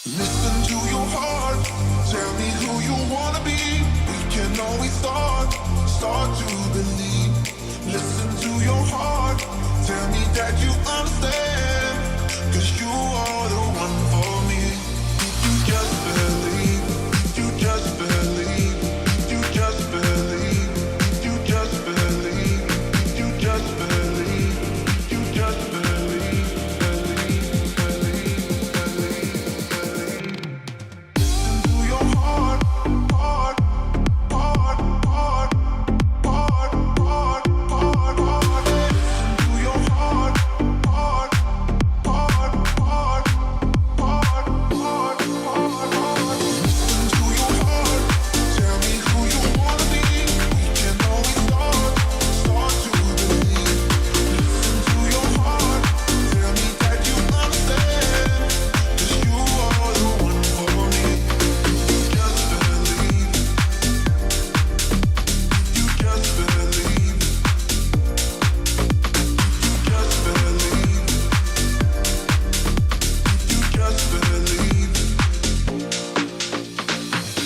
Listen to your heart, tell me who you wanna be. We can always start to believe. Listen to your heart, tell me that you understand. 'Cause you are the one for me. You just believe, you just believe, you just believe, you just believe, you just believe, you just believe, Listen to your heart, heart, heart, heart, heart, heart, heart, heart. Listen to your heart, heart, heart, heart, heart, heart, heart, heart. Listen to your heart, tell me who you wanna be. We can always start to believe. Listen to your heart, tell me that you understand. 'Cause you are the one for me. You just believe. You just believe. You just believe. You just believe.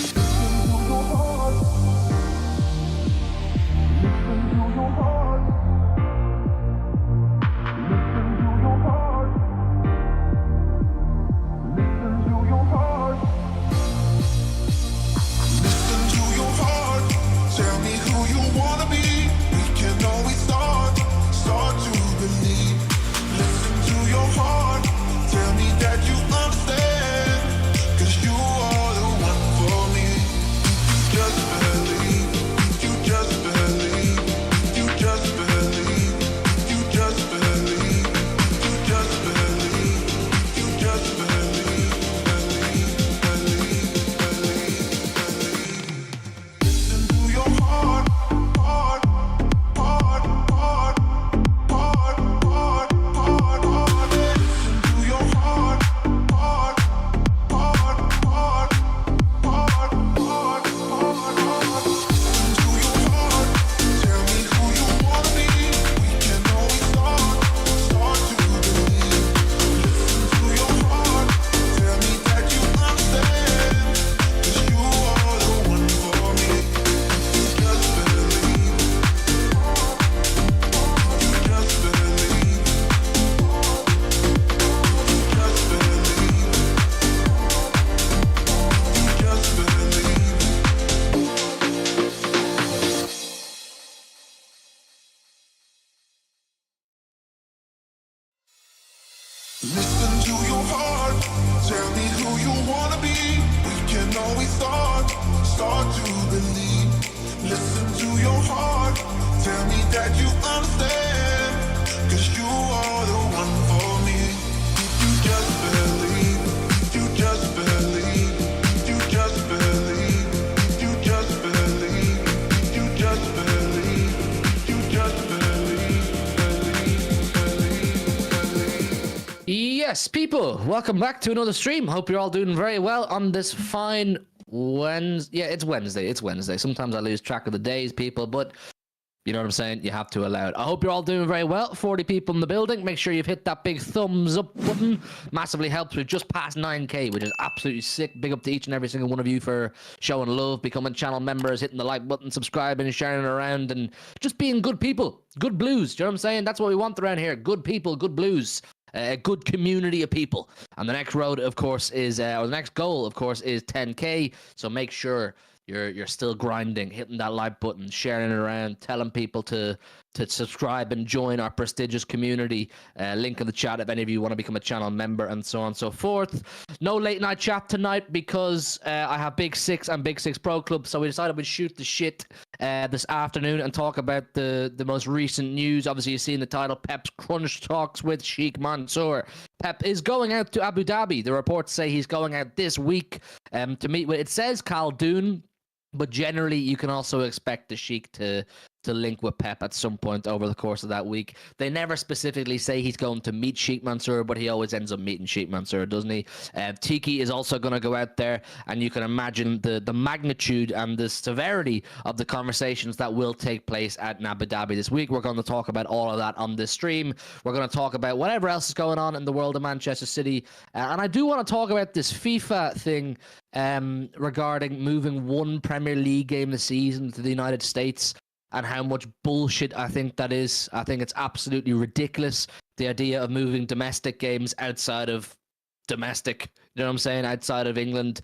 Listen to your heart. Listen to your heart. Listen to your heart. Listen to your heart. Listen to your heart. Tell me who you wanna be. We can always start to believe. Listen to your heart. Tell me that you understand. 'Cause you are the one for me. You just believe. You just believe. You just believe. You just believe. You just believe. You just believe. Listen to your heart, heart, heart, heart, heart, heart, heart, heart. Listen to your heart, heart, heart, heart, heart, heart, heart, heart. Listen to your heart, tell me who you wanna be. We can always start to believe. Listen to your heart, tell me that you understand. 'Cause you are the one for me. You just believe. You just believe. You just believe. You just believe. Listen to your heart, tell me who you wanna be. We can always start to believe. Listen to your heart, tell me that you understand. 'Cause you are the one for me. You just believe, you just believe, you just believe, you just believe, you just believe, you just believe, Yes, people, welcome back to another stream. Hope you're all doing very well on this fine Wednesday. Yeah, it's Wednesday. It's Wednesday. Sometimes I lose track of the days, people, but you know what I'm saying? You have to allow it. I hope you're all doing very well. 40 people in the building. Make sure you've hit that big thumbs up button. Massively helps. We've just passed 9K, which is absolutely sick. Big up to each and every single one of you for showing love, becoming channel members, hitting the like button, subscribing, sharing it around, and just being good people. Good blues. Do you know what I'm saying? That's what we want around here. Good people, good blues. A good community of people. And the next road, of course, is or the next goal, of course, is 10K. So make sure you're still grinding, hitting that like button, sharing it around, telling people to subscribe and join our prestigious community. Link in the chat if any of you want to become a channel member, and so on and so forth. No late night chat tonight because I have Big Six and Big Six Pro Club, so we decided we'd shoot the shit this afternoon and talk about the most recent news. Obviously, you've seen the title, Pep's Crunch Talks with Sheikh Mansour. Pep is going out to Abu Dhabi. The reports say he's going out this week to meet with, it says Khaldoon, but generally you can also expect the Sheikh to to link with Pep at some point over the course of that week. They never specifically say he's going to meet Sheikh Mansour, but he always ends up meeting Sheikh Mansour, doesn't he? Tiki is also going to go out there, and you can imagine the magnitude and the severity of the conversations that will take place at Abu Dhabi this week. We're going to talk about all of that on this stream. We're going to talk about whatever else is going on in the world of Manchester City. And I do want to talk about this FIFA thing regarding moving one Premier League game this season to the United States, and how much bullshit I think that is. I think it's absolutely ridiculous, the idea of moving domestic games outside of domestic, you know what I'm saying, outside of England.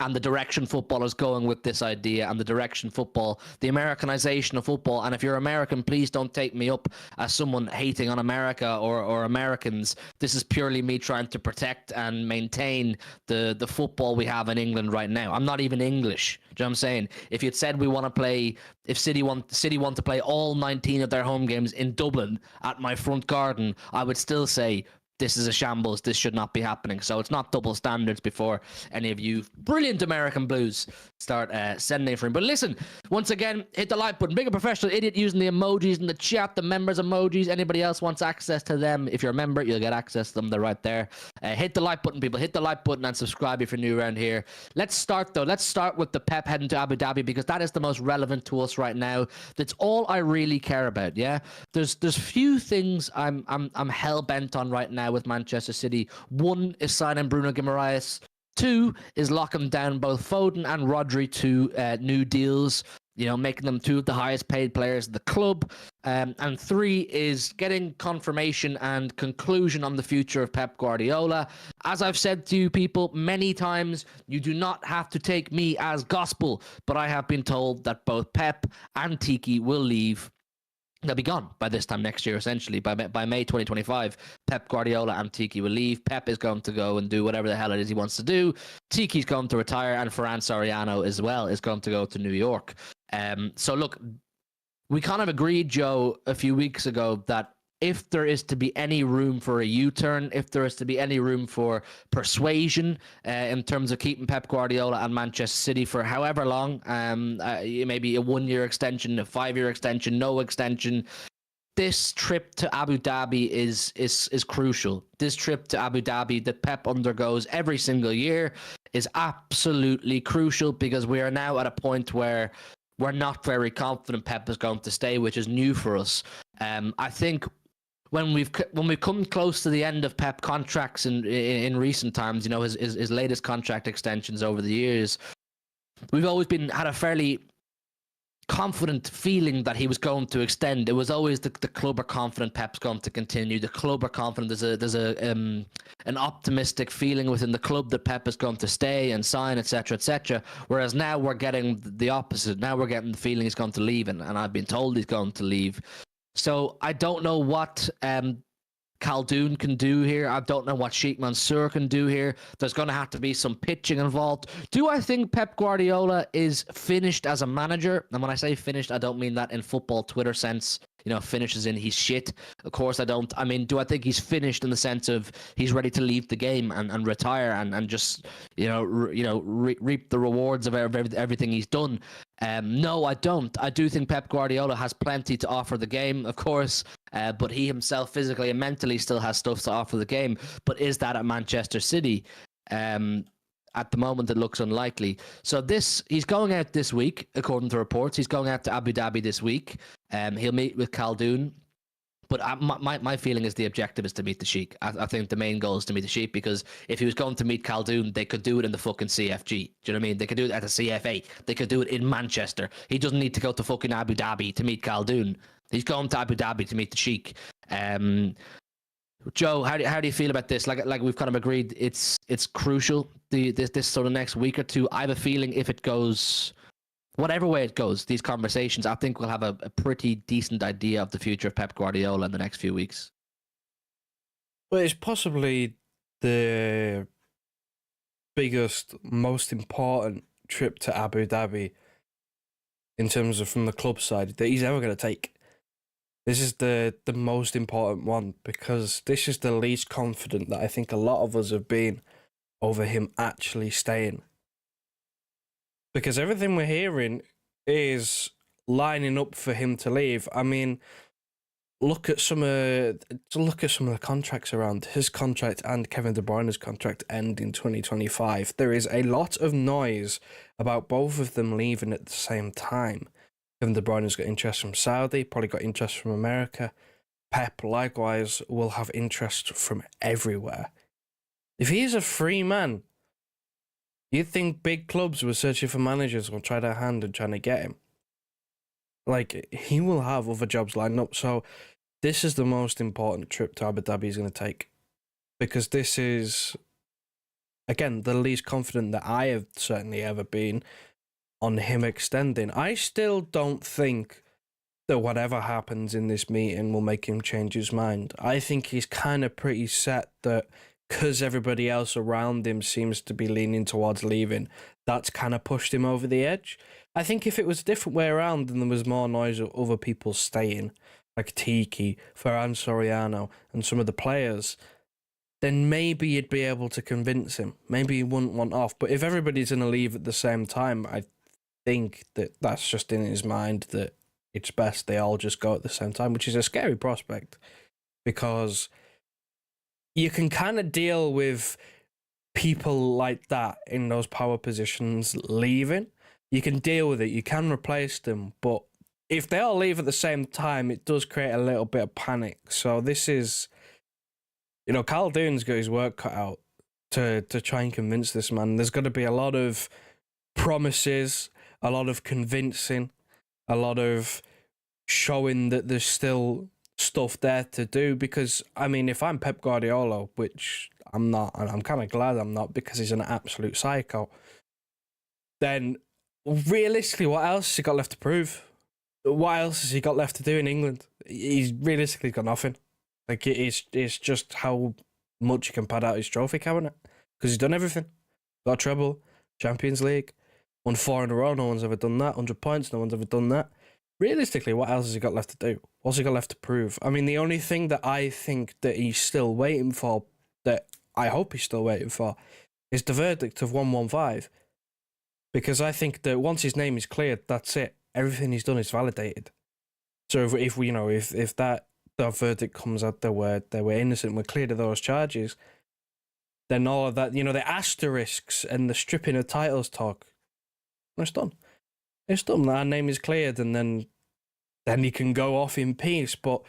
And the direction football is going with this idea, and the direction football, the Americanization of football. And if you're American, please don't take me up as someone hating on America or Americans. This is purely me trying to protect and maintain the football we have in England right now. I'm not even English. Do you know what I'm saying? If you'd said we want to play, if City want to play all 19 of their home games in Dublin at my front garden, I would still say, this is a shambles. This should not be happening. So it's not double standards before any of you brilliant American Blues start sending for him. But listen, once again, hit the like button. Big a professional idiot using the emojis in the chat, the members emojis. Anybody else wants access to them? If you're a member, you'll get access to them. They're right there. Hit the like button, people. Hit the like button and subscribe if you're new around here. Let's start, though. Let's start with the Pep heading to Abu Dhabi, because that is the most relevant to us right now. That's all I really care about, yeah? There's few things I'm hell-bent on right now with Manchester City. One is signing Bruno Guimaraes. Two is locking down both Foden and Rodri to new deals, you know, making them two of the highest paid players in the club. And three is getting confirmation and conclusion on the future of Pep Guardiola. As I've said to you people many times, you do not have to take me as gospel, but I have been told that both Pep and Tiki will leave. They'll be gone by this time next year, essentially. By May 2025, Pep Guardiola and Tiki will leave. Pep is going to go and do whatever the hell it is he wants to do. Tiki's going to retire, and Ferran Soriano as well is going to go to New York. So look, we kind of agreed, Joe, a few weeks ago that if there is to be any room for a U-turn, if there is to be any room for persuasion in terms of keeping Pep Guardiola and Manchester City for however long, maybe a 1-year extension, a 5-year extension, no extension, this trip to Abu Dhabi is crucial. This trip to Abu Dhabi that Pep undergoes every single year is absolutely crucial, because we are now at a point where we're not very confident Pep is going to stay, which is new for us. I think when we've come close to the end of Pep contracts in recent times, you know, his latest contract extensions over the years, we've always had a fairly confident feeling that he was going to extend. It was always the club are confident Pep's going to continue. The club are confident. There's an optimistic feeling within the club that Pep is going to stay and sign, etc., etc. Whereas now we're getting the opposite. Now we're getting the feeling he's going to leave, and I've been told he's going to leave. So I don't know what Khaldoon can do here. I don't know what Sheikh Mansour can do here. There's going to have to be some pitching involved. Do I think Pep Guardiola is finished as a manager? And when I say finished, I don't mean that in football Twitter sense. You know, finishes in he's shit. Of course I don't. I mean, do I think he's finished in the sense of he's ready to leave the game and retire and just, reap the rewards of everything he's done? No, I don't. I do think Pep Guardiola has plenty to offer the game, of course, but he himself physically and mentally still has stuff to offer the game. But is that at Manchester City? At the moment, it looks unlikely. So he's going out this week, according to reports. He's going out to Abu Dhabi this week. He'll meet with Khaldoon. But my feeling is the objective is to meet the Sheikh. I think the main goal is to meet the Sheikh, because if he was going to meet Khaldoon, they could do it in the fucking CFG. Do you know what I mean? They could do it at the CFA. They could do it in Manchester. He doesn't need to go to fucking Abu Dhabi to meet Khaldoon. He's going to Abu Dhabi to meet the Sheikh. Joe, how do you feel about this? Like we've kind of agreed, it's crucial. This sort of next week or two. I have a feeling if it goes, whatever way it goes, these conversations, I think we'll have a pretty decent idea of the future of Pep Guardiola in the next few weeks. Well, it's possibly the biggest, most important trip to Abu Dhabi in terms of from the club side that he's ever going to take. This is the most important one, because this is the least confident that I think a lot of us have been over him actually staying. Because everything we're hearing is lining up for him to leave. I mean, look at some of the contracts around. His contract and Kevin De Bruyne's contract end in 2025. There is a lot of noise about both of them leaving at the same time. Kevin De Bruyne's got interest from Saudi, probably got interest from America. Pep, likewise, will have interest from everywhere. If he's a free man, you'd think big clubs were searching for managers or try their hand and trying to get him. Like, he will have other jobs lined up. So this is the most important trip to Abu Dhabi he's going to take. Because this is, again, the least confident that I have certainly ever been on him extending. I still don't think that whatever happens in this meeting will make him change his mind. I think he's kind of pretty set that because everybody else around him seems to be leaning towards leaving, that's kind of pushed him over the edge. I think if it was a different way around and there was more noise of other people staying, like Tiki, Ferran Soriano, and some of the players, then maybe you'd be able to convince him. Maybe he wouldn't want off. But if everybody's going to leave at the same time, I think that that's just in his mind that it's best they all just go at the same time, which is a scary prospect because you can kind of deal with people like that in those power positions leaving. You can deal with it. You can replace them. But if they all leave at the same time, it does create a little bit of panic. So this is, Khaldoon's got his work cut out to try and convince this man. There's got to be a lot of promises, a lot of convincing, a lot of showing that there's still stuff there to do. Because, I mean, if I'm Pep Guardiola, which I'm not, and I'm kind of glad I'm not because he's an absolute psycho, then realistically, what else has he got left to prove? What else has he got left to do in England? He's realistically got nothing. Like, it's just how much he can pad out his trophy cabinet. Because he's done everything. Got a treble, Champions League, won 4 in a row, no one's ever done that. 100 points, no one's ever done that. Realistically, what else has he got left to do? What's he got left to prove? I mean, the only thing that I think that he's still waiting for, that I hope he's still waiting for, is the verdict of 115. Because I think that once his name is cleared, that's it. Everything he's done is validated. So if that verdict comes out, they were innocent, we're cleared of those charges, then all of that, the asterisks and the stripping of titles talk, it's done. It's done. Our name is cleared, and then he can go off in peace. But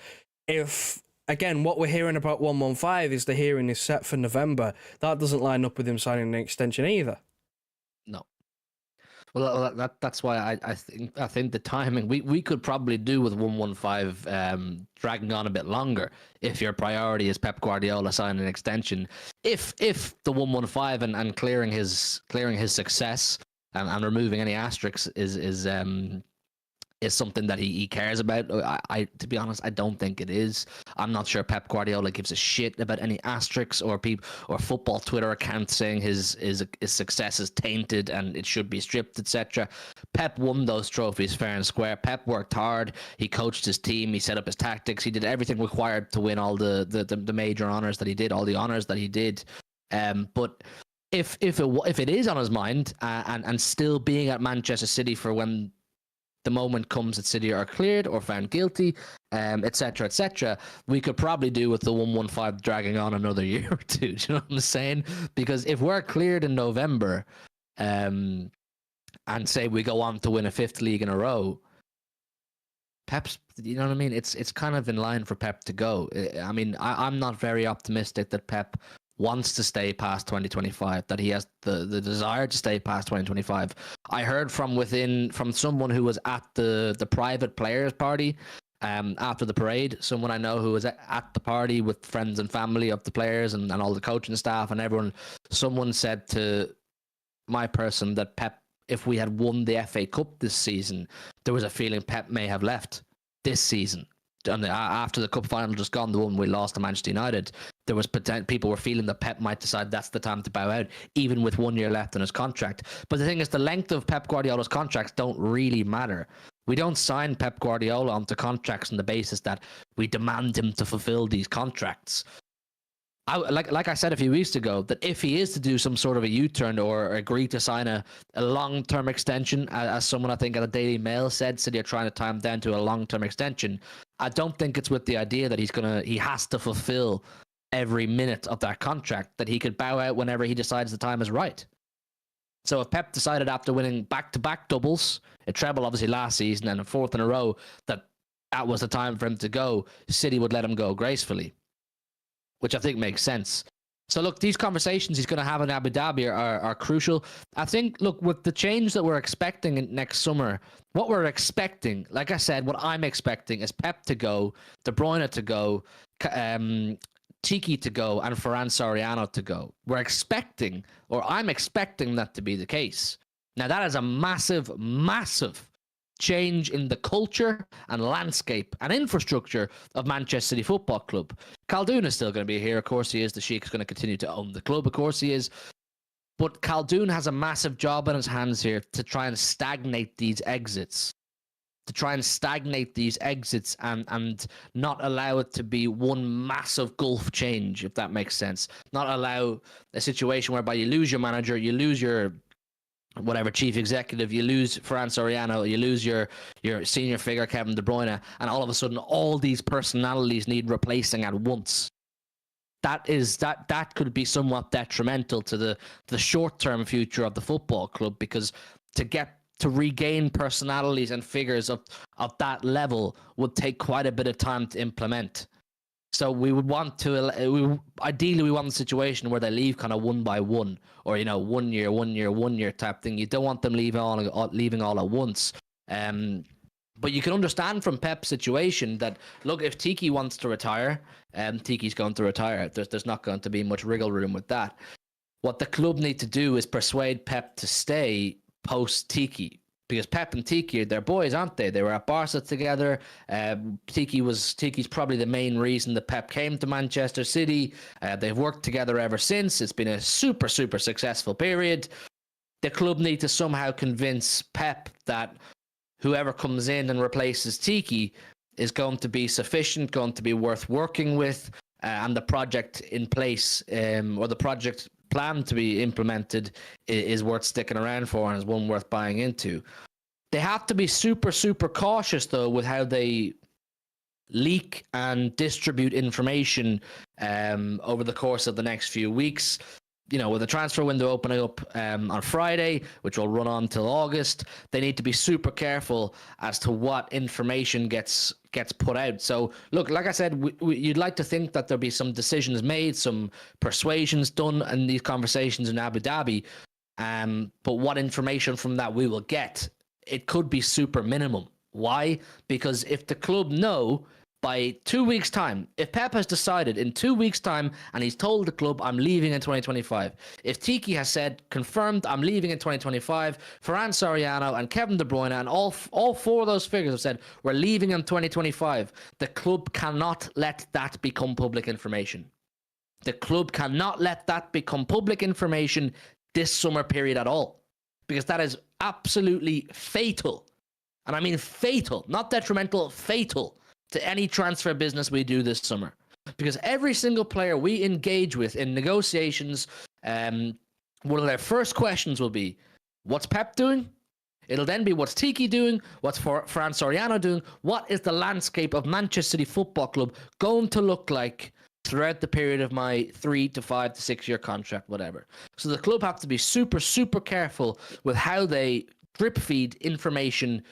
if, again, what we're hearing about 115 is the hearing is set for November, that doesn't line up with him signing an extension either. No. Well, that's why I think the timing, we could probably do with 115 dragging on a bit longer if your priority is Pep Guardiola signing an extension. If the 115 and clearing his success and removing any asterisks is something that he cares about. I to be honest, I don't think it is. I'm not sure Pep Guardiola gives a shit about any asterisks or people or football Twitter accounts saying his success is tainted and it should be stripped, etc. Pep won those trophies fair and square. Pep worked hard. He coached his team. He set up his tactics. He did everything required to win all the major honors that he did, all the honors that he did. But if it is on his mind and still being at Manchester City for when the moment comes that City are cleared or found guilty, etc., we could probably do with the 115 dragging on another year or two. Do you know what I'm saying? Because if we're cleared in November, and say we go on to win a 5th league in a row, Pep's, you know what I mean? It's kind of in line for Pep to go. I mean, I'm not very optimistic that Pep wants to stay past 2025, that he has the desire to stay past 2025. I heard from someone who was at the private players party after the parade, someone I know who was at the party with friends and family of the players and all the coaching staff and everyone. Someone said to my person that Pep, if we had won the FA Cup this season, there was a feeling Pep may have left this season. And after the cup final just gone, the one we lost to Manchester United, there was people were feeling that Pep might decide that's the time to bow out, even with 1 year left in his contract. But the thing is, the length of Pep Guardiola's contracts don't really matter. We don't sign Pep Guardiola onto contracts on the basis that we demand him to fulfill these contracts. like I said a few weeks ago, that if he is to do some sort of a U-turn or agree to sign a long-term extension, as someone I think at the Daily Mail said you're trying to tie him down to a long-term extension, I don't think it's with the idea that he has to fulfill every minute of that contract, that he could bow out whenever he decides the time is right. So if Pep decided after winning back-to-back doubles, a treble obviously last season and a fourth in a row, that was the time for him to go, City would let him go gracefully, which I think makes sense. So look, these conversations he's going to have in Abu Dhabi are crucial. I think, look, with the change that we're expecting in next summer, what we're expecting, like I said, what I'm expecting is Pep to go, De Bruyne to go, Tiki to go, and Ferran Soriano to go. We're expecting, or I'm expecting that to be the case. Now, that is a massive, massive change in the culture and landscape and infrastructure of Manchester City Football Club. Khaldoon is still going to be here. Of course he is. The Sheikh is going to continue to own the club. Of course he is. But Khaldoon has a massive job in his hands here to try and stagnate these exits. And not allow it to be one massive gulf change, if that makes sense. Not allow a situation whereby you lose your manager, you lose your whatever chief executive, you lose Ferran Soriano, you lose your senior figure Kevin De Bruyne, and all of a sudden all these personalities need replacing at once. That could be somewhat detrimental to the short-term future of the football club, because to regain personalities and figures of that level would take quite a bit of time to implement. So we would want to, ideally we want a situation where they leave kind of one by one, or, 1 year type thing. You don't want them leaving all at once. But you can understand from Pep's situation that, look, if Tiki wants to retire, Tiki's going to retire. There's not going to be much wriggle room with that. What the club need to do is persuade Pep to stay post Tiki, because Pep and Tiki, they're boys, aren't they? They were at Barca together. Tiki's probably the main reason that Pep came to Manchester City. They've worked together ever since. It's been a super, super successful period. The club need to somehow convince Pep that whoever comes in and replaces Tiki is going to be sufficient, going to be worth working with, and the project in place, or the project plan to be implemented, is worth sticking around for and is one worth buying into. They have to be super, super cautious, though, with how they leak and distribute information over the course of the next few weeks. With the transfer window opening up on Friday, which will run on till August, they need to be super careful as to what information gets put out. So, look, like I said, you'd like to think that there'll be some decisions made, some persuasions done in these conversations in Abu Dhabi. But what information from that we will get, it could be super minimum. Why? Because if the club know by 2 weeks' time, if Pep has decided in 2 weeks' time and he's told the club, I'm leaving in 2025, if Tiki has said, confirmed, I'm leaving in 2025, Ferran Soriano and Kevin De Bruyne and all four of those figures have said, we're leaving in 2025, the club cannot let that become public information. The club cannot let that become public information this summer period at all, because that is absolutely fatal. And I mean fatal, not detrimental, fatal to any transfer business we do this summer. Because every single player we engage with in negotiations, one of their first questions will be, what's Pep doing? It'll then be, what's Tiki doing? What's Ferran Soriano doing? What is the landscape of Manchester City Football Club going to look like throughout the period of my 3 to 5 to 6 year contract, whatever? So the club have to be super, super careful with how they drip feed information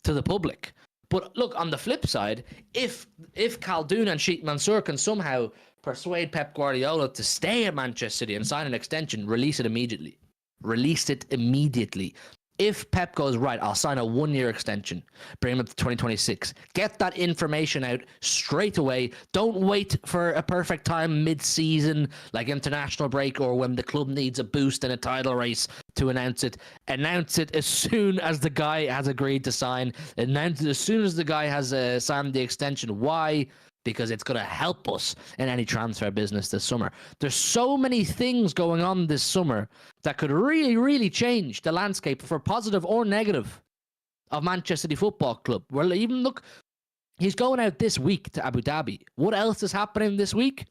to the public. But look, on the flip side, if Khaldoon and Sheikh Mansour can somehow persuade Pep Guardiola to stay at Manchester City and sign an extension, release it immediately. If Pep goes, right, I'll sign a 1 year extension, bring him up to 2026, get that information out straight away. Don't wait for a perfect time mid-season, like international break, or when the club needs a boost in a title race to announce it. Announce it as soon as the guy has agreed to sign. Announce it as soon as the guy has signed the extension. Why? Because it's going to help us in any transfer business this summer. There's so many things going on this summer that could really, really change the landscape for positive or negative of Manchester City Football Club. Well, even look, he's going out this week to Abu Dhabi. What else is happening this week?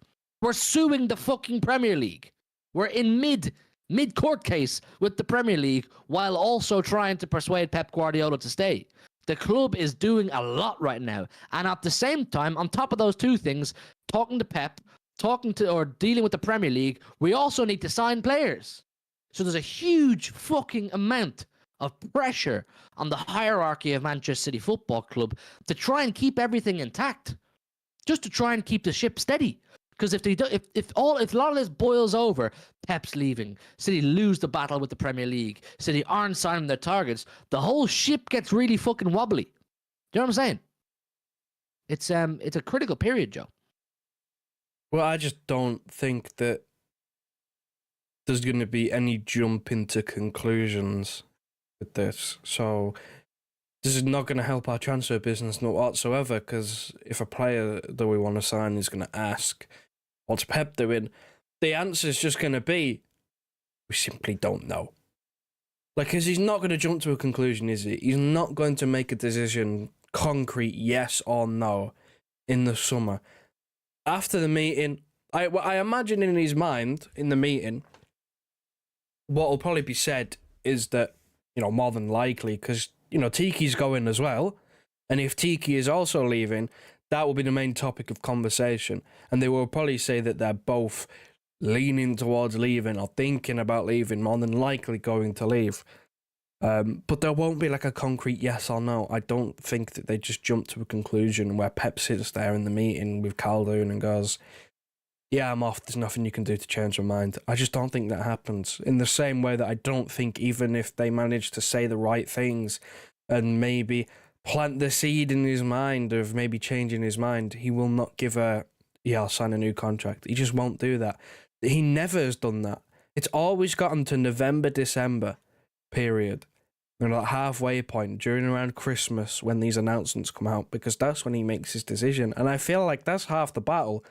We're suing the fucking Premier League. We're in mid court case with the Premier League while also trying to persuade Pep Guardiola to stay. The club is doing a lot right now. And at the same time, on top of those two things, talking to Pep, talking to or dealing with the Premier League, we also need to sign players. So there's a huge fucking amount of pressure on the hierarchy of Manchester City Football Club to try and keep everything intact, just to try and keep the ship steady. Because if a lot of this boils over, Pep's leaving, City lose the battle with the Premier League, City aren't signing their targets, the whole ship gets really fucking wobbly. Do you know what I'm saying? It's a critical period, Joe. Well, I just don't think that there's going to be any jump into conclusions with this. So this is not going to help our transfer business not whatsoever, because if a player that we want to sign is going to ask, what's Pep doing? The answer is just going to be, we simply don't know. Like, because he's not going to jump to a conclusion, is he? He's not going to make a decision, concrete yes or no, in the summer. After the meeting, I imagine in his mind, in the meeting, what will probably be said is that, more than likely, because, Tiki's going as well, and if Tiki is also leaving, that will be the main topic of conversation, and they will probably say that they're both leaning towards leaving or thinking about leaving, more than likely going to leave. But there won't be like a concrete yes or no. I don't think that they just jump to a conclusion where Pep sits there in the meeting with Caldoon and goes, yeah, I'm off, there's nothing you can do to change my mind. I just don't think that happens. In the same way that I don't think even if they manage to say the right things and maybe plant the seed in his mind of maybe changing his mind, he will not give I'll sign a new contract. He just won't do that. He never has done that. It's always gotten to November, December period. That halfway point during around Christmas when these announcements come out, because that's when he makes his decision. And I feel like that's half the battle.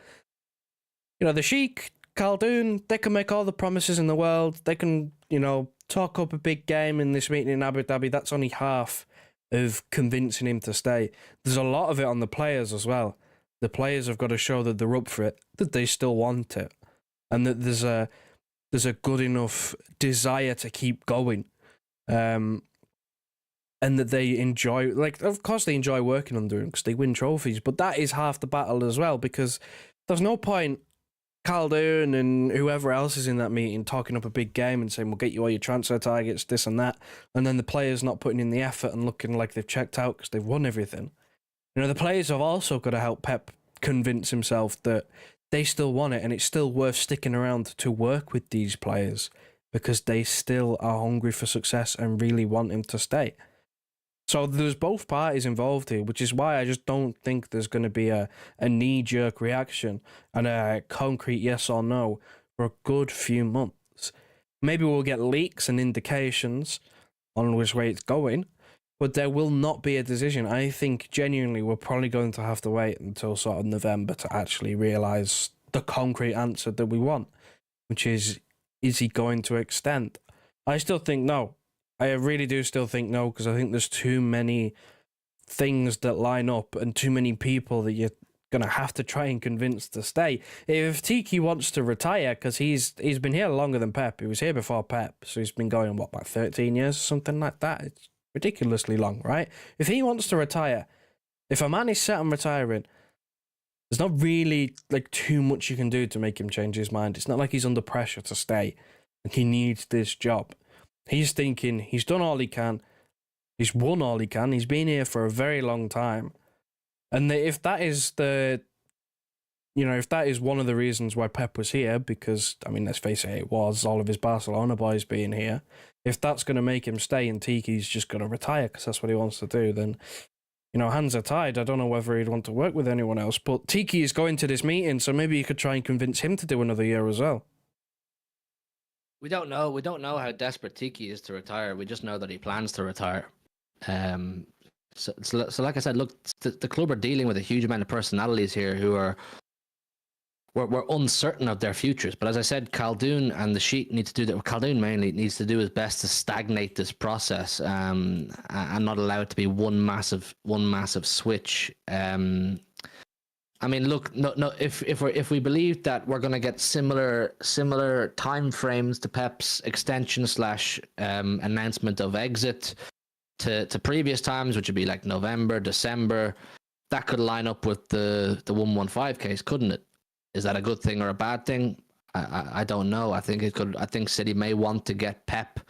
The Sheikh, Caldoon, they can make all the promises in the world. They can, talk up a big game in this meeting in Abu Dhabi. That's only half of convincing him to stay. There's a lot of it on the players as well. The players have got to show that they're up for it, that they still want it, and that there's a good enough desire to keep going. And that they enjoy, of course they enjoy working under him because they win trophies, but that is half the battle as well, because there's no point Caldoon and whoever else is in that meeting talking up a big game and saying, we'll get you all your transfer targets, this and that, and then the players not putting in the effort and looking like they've checked out because they've won everything. The players have also got to help Pep convince himself that they still want it and it's still worth sticking around to work with these players because they still are hungry for success and really want him to stay. So there's both parties involved here, which is why I just don't think there's going to be a knee-jerk reaction and a concrete yes or no for a good few months. Maybe we'll get leaks and indications on which way it's going, but there will not be a decision. I think genuinely we're probably going to have to wait until sort of November to actually realise the concrete answer that we want, which is he going to extend? I still think no. I really do still think no, because I think there's too many things that line up and too many people that you're going to have to try and convince to stay. If Tiki wants to retire, because he's been here longer than Pep. He was here before Pep, so he's been going, about 13 years or something like that? It's ridiculously long, right? If he wants to retire, if a man is set on retiring, there's not really too much you can do to make him change his mind. It's not like he's under pressure to stay and he needs this job. He's thinking he's done all he can. He's won all he can. He's been here for a very long time. And if that is if that is one of the reasons why Pep was here, because, let's face it, it was all of his Barcelona boys being here. If that's going to make him stay and Tiki's just going to retire because that's what he wants to do, then, hands are tied. I don't know whether he'd want to work with anyone else. But Tiki is going to this meeting, so maybe you could try and convince him to do another year as well. We don't know. We don't know how desperate Tiki is to retire. We just know that he plans to retire. So like I said, look, the club are dealing with a huge amount of personalities here who we're uncertain of their futures. But as I said, Caldoon and the Sheikh need to do that. Caldoon mainly needs to do his best to stagnate this process and not allow it to be one massive switch. And I mean, look, no. If we believe that we're going to get similar time frames to Pep's extension slash announcement of exit to previous times, which would be like November, December, that could line up with the 115 case, couldn't it? Is that a good thing or a bad thing? I don't know. I think it could. I think City may want to get Pep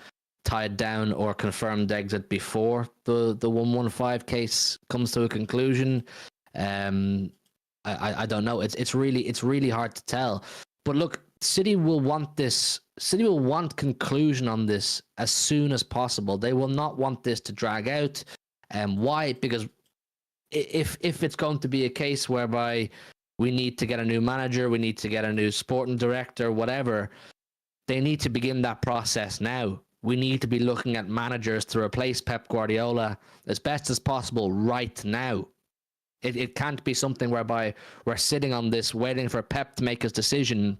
tied down or confirmed exit before the 115 case comes to a conclusion. I don't know. It's really hard to tell. But look, City will want this. City will want conclusion on this as soon as possible. They will not want this to drag out. Why? Because if it's going to be a case whereby we need to get a new manager, we need to get a new sporting director, whatever, they need to begin that process now. We need to be looking at managers to replace Pep Guardiola as best as possible right now. It can't be something whereby we're sitting on this waiting for Pep to make his decision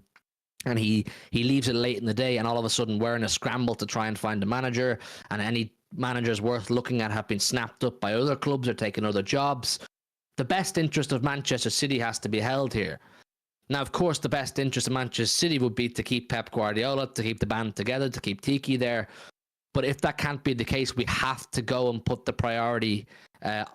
and he leaves it late in the day and all of a sudden we're in a scramble to try and find a manager, and any managers worth looking at have been snapped up by other clubs or taken other jobs. The best interest of Manchester City has to be held here. Now, of course, the best interest of Manchester City would be to keep Pep Guardiola, to keep the band together, to keep Tiki there. But if that can't be the case, we have to go and put the priority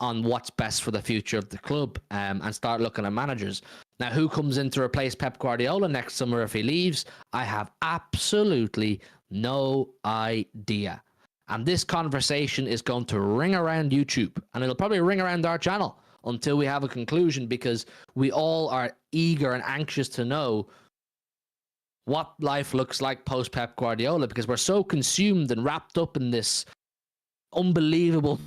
on what's best for the future of the club and start looking at managers. Now, who comes in to replace Pep Guardiola next summer if he leaves? I have absolutely no idea. And this conversation is going to ring around YouTube, and it'll probably ring around our channel until we have a conclusion, because we all are eager and anxious to know what life looks like post Pep Guardiola, because we're so consumed and wrapped up in this unbelievable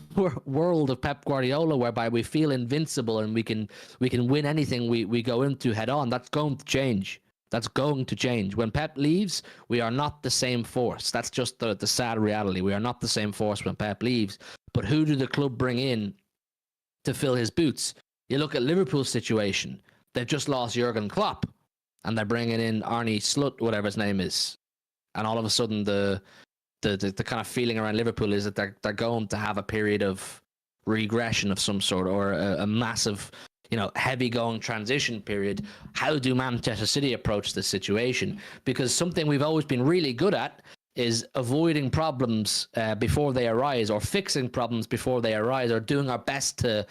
world of Pep Guardiola whereby we feel invincible and we can win anything we go into head on. That's going to change. That's going to change. When Pep leaves, we are not the same force. That's just the sad reality. We are not the same force when Pep leaves. But who do the club bring in to fill his boots? You look at Liverpool's situation. They've just lost Jurgen Klopp, and they're bringing in Arne Slot, whatever his name is. And all of a sudden, the kind of feeling around Liverpool is that they're going to have a period of regression of some sort, or a massive, heavy going transition period. How do Manchester City approach this situation? Because something we've always been really good at is avoiding problems before they arise, or fixing problems before they arise, or doing our best to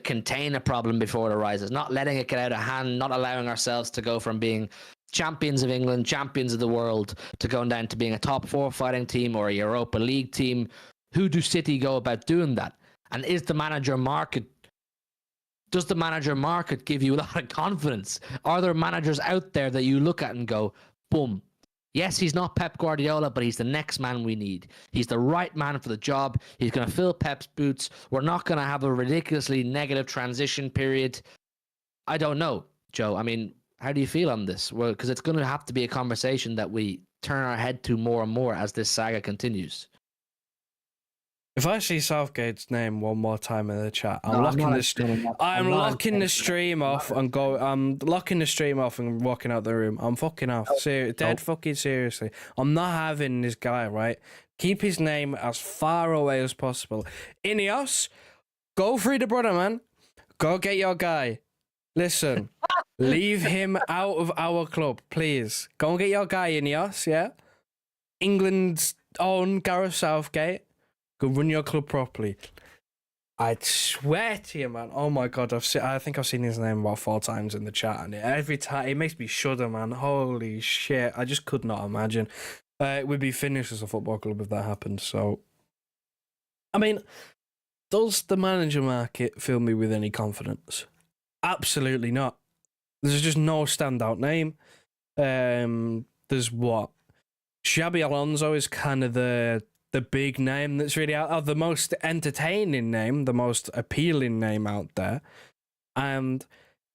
contain a problem before it arises, not letting it get out of hand, not allowing ourselves to go from being champions of England, champions of the world, to going down to being a top four fighting team or a Europa League team. Who do City go about doing that? And does the manager market give you a lot of confidence? Are there managers out there that you look at and go, boom, yes, he's not Pep Guardiola, but he's the next man we need. He's the right man for the job. He's going to fill Pep's boots. We're not going to have a ridiculously negative transition period. I don't know, Joe. I mean, how do you feel on this? Well, because it's going to have to be a conversation that we turn our head to more and more as this saga continues. If I see Southgate's name one more time in the chat, I'm locking the stream off and walking out the room. I'm fucking off. Fucking seriously. I'm not having this guy, right? Keep his name as far away as possible. Ineos, go free the brother, man. Go get your guy. Listen, leave him out of our club, please. Go and get your guy, Ineos, yeah? England's own Gareth Southgate. Go run your club properly. I'd swear to you, man. Oh my God, I think I've seen his name about 4 times in the chat, and every time it makes me shudder, man. Holy shit! I just could not imagine. It would be finished as a football club if that happened. So, I mean, does the manager market fill me with any confidence? Absolutely not. There's just no standout name. There's what? Xabi Alonso is kind of the big name that's really out, the most entertaining name, the most appealing name out there. And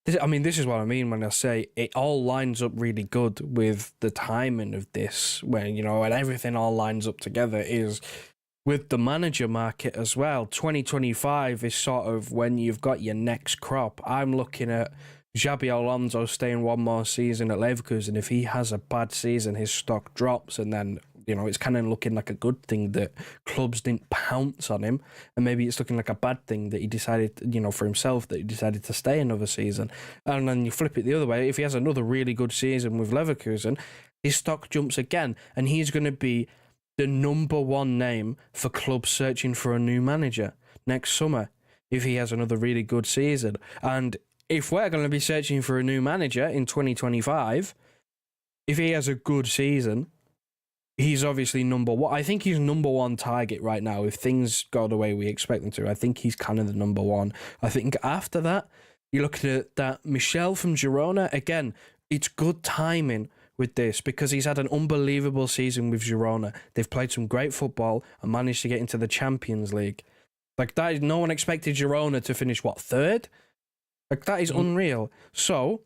this is what I mean when I say it all lines up really good with the timing of this, when everything all lines up together, is with the manager market as well. 2025 is sort of when you've got your next crop. I'm looking at Xabi Alonso staying one more season at Leverkusen. If he has a bad season, his stock drops, and then it's kind of looking like a good thing that clubs didn't pounce on him, and maybe it's looking like a bad thing that he decided, for himself, that he decided to stay another season. And then you flip it the other way. If he has another really good season with Leverkusen, his stock jumps again, and he's going to be the number one name for clubs searching for a new manager next summer if he has another really good season. And if we're going to be searching for a new manager in 2025, if he has a good season, he's obviously number one. I think he's number one target right now. If things go the way we expect them to, I think he's kind of the number one. I think after that, you're looking at that Michel from Girona. Again, it's good timing with this because he's had an unbelievable season with Girona. They've played some great football and managed to get into the Champions League. Like that, no one expected Girona to finish, third? Like that is unreal. So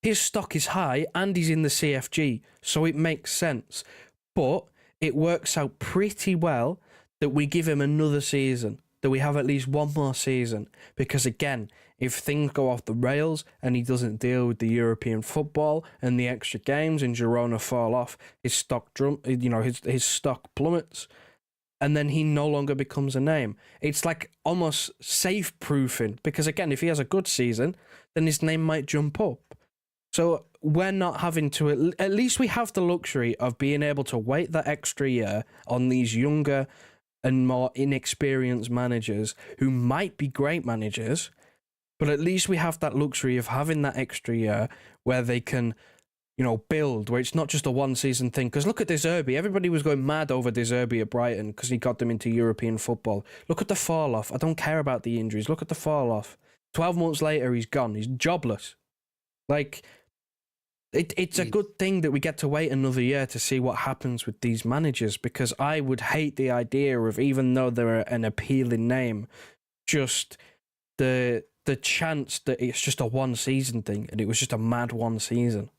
his stock is high and he's in the CFG, so it makes sense. But it works out pretty well that we give him another season, that we have at least one more season. Because again, if things go off the rails and he doesn't deal with the European football and the extra games and Girona fall off, his stock his stock plummets, and then he no longer becomes a name. It's like almost safe proofing, because again, if he has a good season, then his name might jump up. So we're not having to, at least we have the luxury of being able to wait that extra year on these younger and more inexperienced managers who might be great managers, but at least we have that luxury of having that extra year where they can, build, where it's not just a one season thing. Because look at De Zerbi. Everybody was going mad over De Zerbi at Brighton because he got them into European football. Look at the fall off. I don't care about the injuries. Look at the fall off. 12 months later, he's gone. He's jobless. Like, it's a good thing that we get to wait another year to see what happens with these managers, because I would hate the idea of, even though they're an appealing name, just the chance that it's just a one season thing and it was just a mad one season.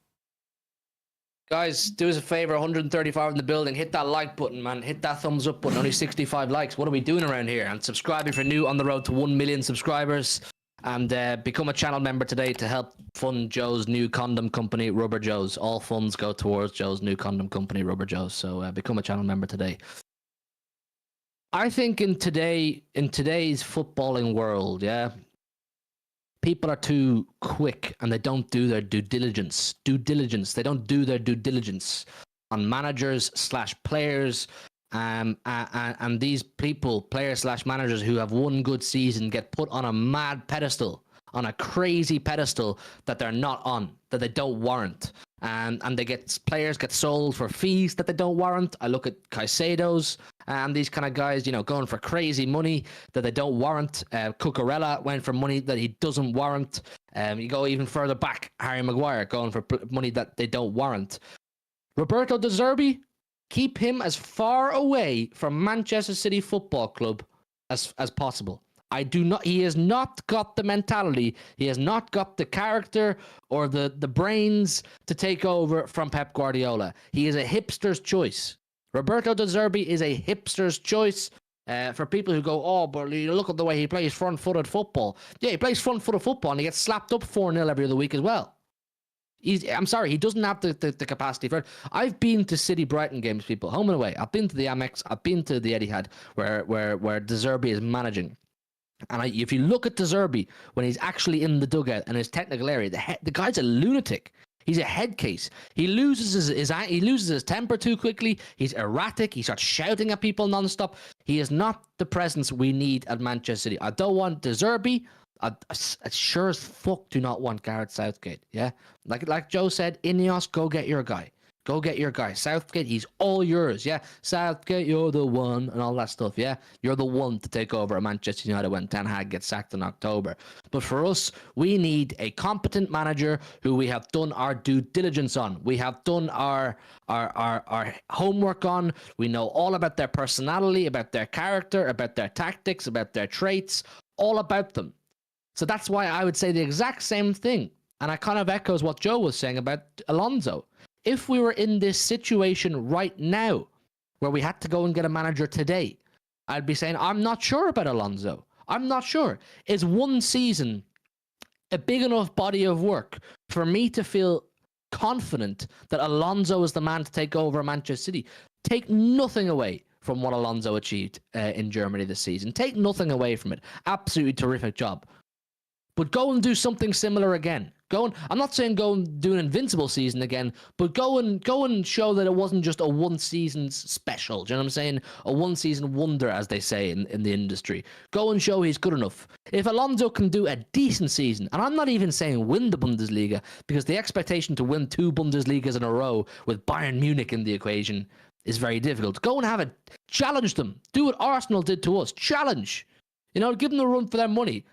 Guys, do us a favor, 135 in the building. Hit that like button, man. Hit that thumbs up button. Only 65 likes. What are we doing around here? And subscribe if you're new, on the road to 1 million subscribers. And become a channel member today to help fund Joe's new condom company, Rubber Joe's. All funds go towards Joe's new condom company, Rubber Joe's. So become a channel member today. I think in today's footballing world, people are too quick and they don't do their due diligence. They don't do their due diligence on managers / players. And these people, players / managers who have one good season, get put on a mad pedestal, on a crazy pedestal that they're not on, that they don't warrant. And players get sold for fees that they don't warrant. I look at Caicedo's and these kind of guys, going for crazy money that they don't warrant. Cucurella went for money that he doesn't warrant. You go even further back, Harry Maguire going for money that they don't warrant. Roberto De Zerbi, keep him as far away from Manchester City Football Club as possible. He has not got the mentality, he has not got the character or the brains to take over from Pep Guardiola. He is a hipster's choice. Roberto De Zerbi is a hipster's choice. For people who go, but look at the way he plays front-footed football. Yeah, he plays front-footed football and he gets slapped up 4-0 every other week as well. I'm sorry, he doesn't have the capacity for it. I've been to City Brighton games, people, home and away. I've been to the Amex, I've been to the Etihad, where De Zerbi is managing. And if you look at De Zerbi when he's actually in the dugout and his technical area, the guy's a lunatic. He's a head case. He loses his temper too quickly. He's erratic. He starts shouting at people nonstop. He is not the presence we need at Manchester City. I don't want De Zerbi. I sure as fuck do not want Gareth Southgate. Yeah, like Joe said, Ineos, go get your guy. Go get your guy. Southgate, he's all yours. Yeah, Southgate, you're the one, and all that stuff. Yeah, you're the one to take over at Manchester United when Ten Hag gets sacked in October. But for us, we need a competent manager who we have done our due diligence on. We have done our homework on. We know all about their personality, about their character, about their tactics, about their traits, all about them. So that's why I would say the exact same thing. And I kind of echoes what Joe was saying about Alonso. If we were in this situation right now, where we had to go and get a manager today, I'd be saying, I'm not sure about Alonso. I'm not sure. Is one season a big enough body of work for me to feel confident that Alonso is the man to take over Manchester City? take nothing away from what Alonso achieved in Germany this season. Take nothing away from it. Absolutely terrific job. But go and do something similar again. I'm not saying go and do an invincible season again, but go and show that it wasn't just a one season special. Do you know what I'm saying? A one season wonder, as they say in the industry. Go and show he's good enough. If Alonso can do a decent season, and I'm not even saying win the Bundesliga, because the expectation to win 2 Bundesligas in a row with Bayern Munich in the equation is very difficult. Go and have it. Challenge them. Do what Arsenal did to us. Challenge. Give them a run for their money.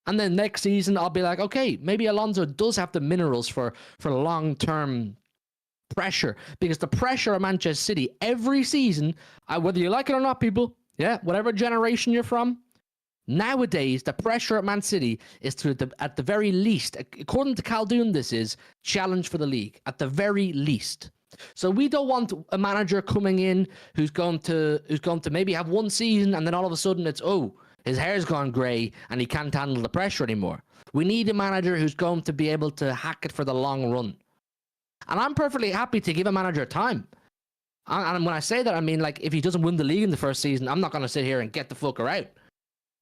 And then next season, I'll be like, okay, maybe Alonso does have the minerals for long-term pressure. Because the pressure of Manchester City every season, whether you like it or not, people, whatever generation you're from, nowadays, the pressure at Man City is to, at the very least, according to Khaldoon, this is challenge for the league, at the very least. So we don't want a manager coming in who's going to maybe have one season and then all of a sudden it's, his hair's gone grey and he can't handle the pressure anymore. We need a manager who's going to be able to hack it for the long run. And I'm perfectly happy to give a manager time. And when I say that, I mean, like, if he doesn't win the league in the first season, I'm not going to sit here and get the fucker out.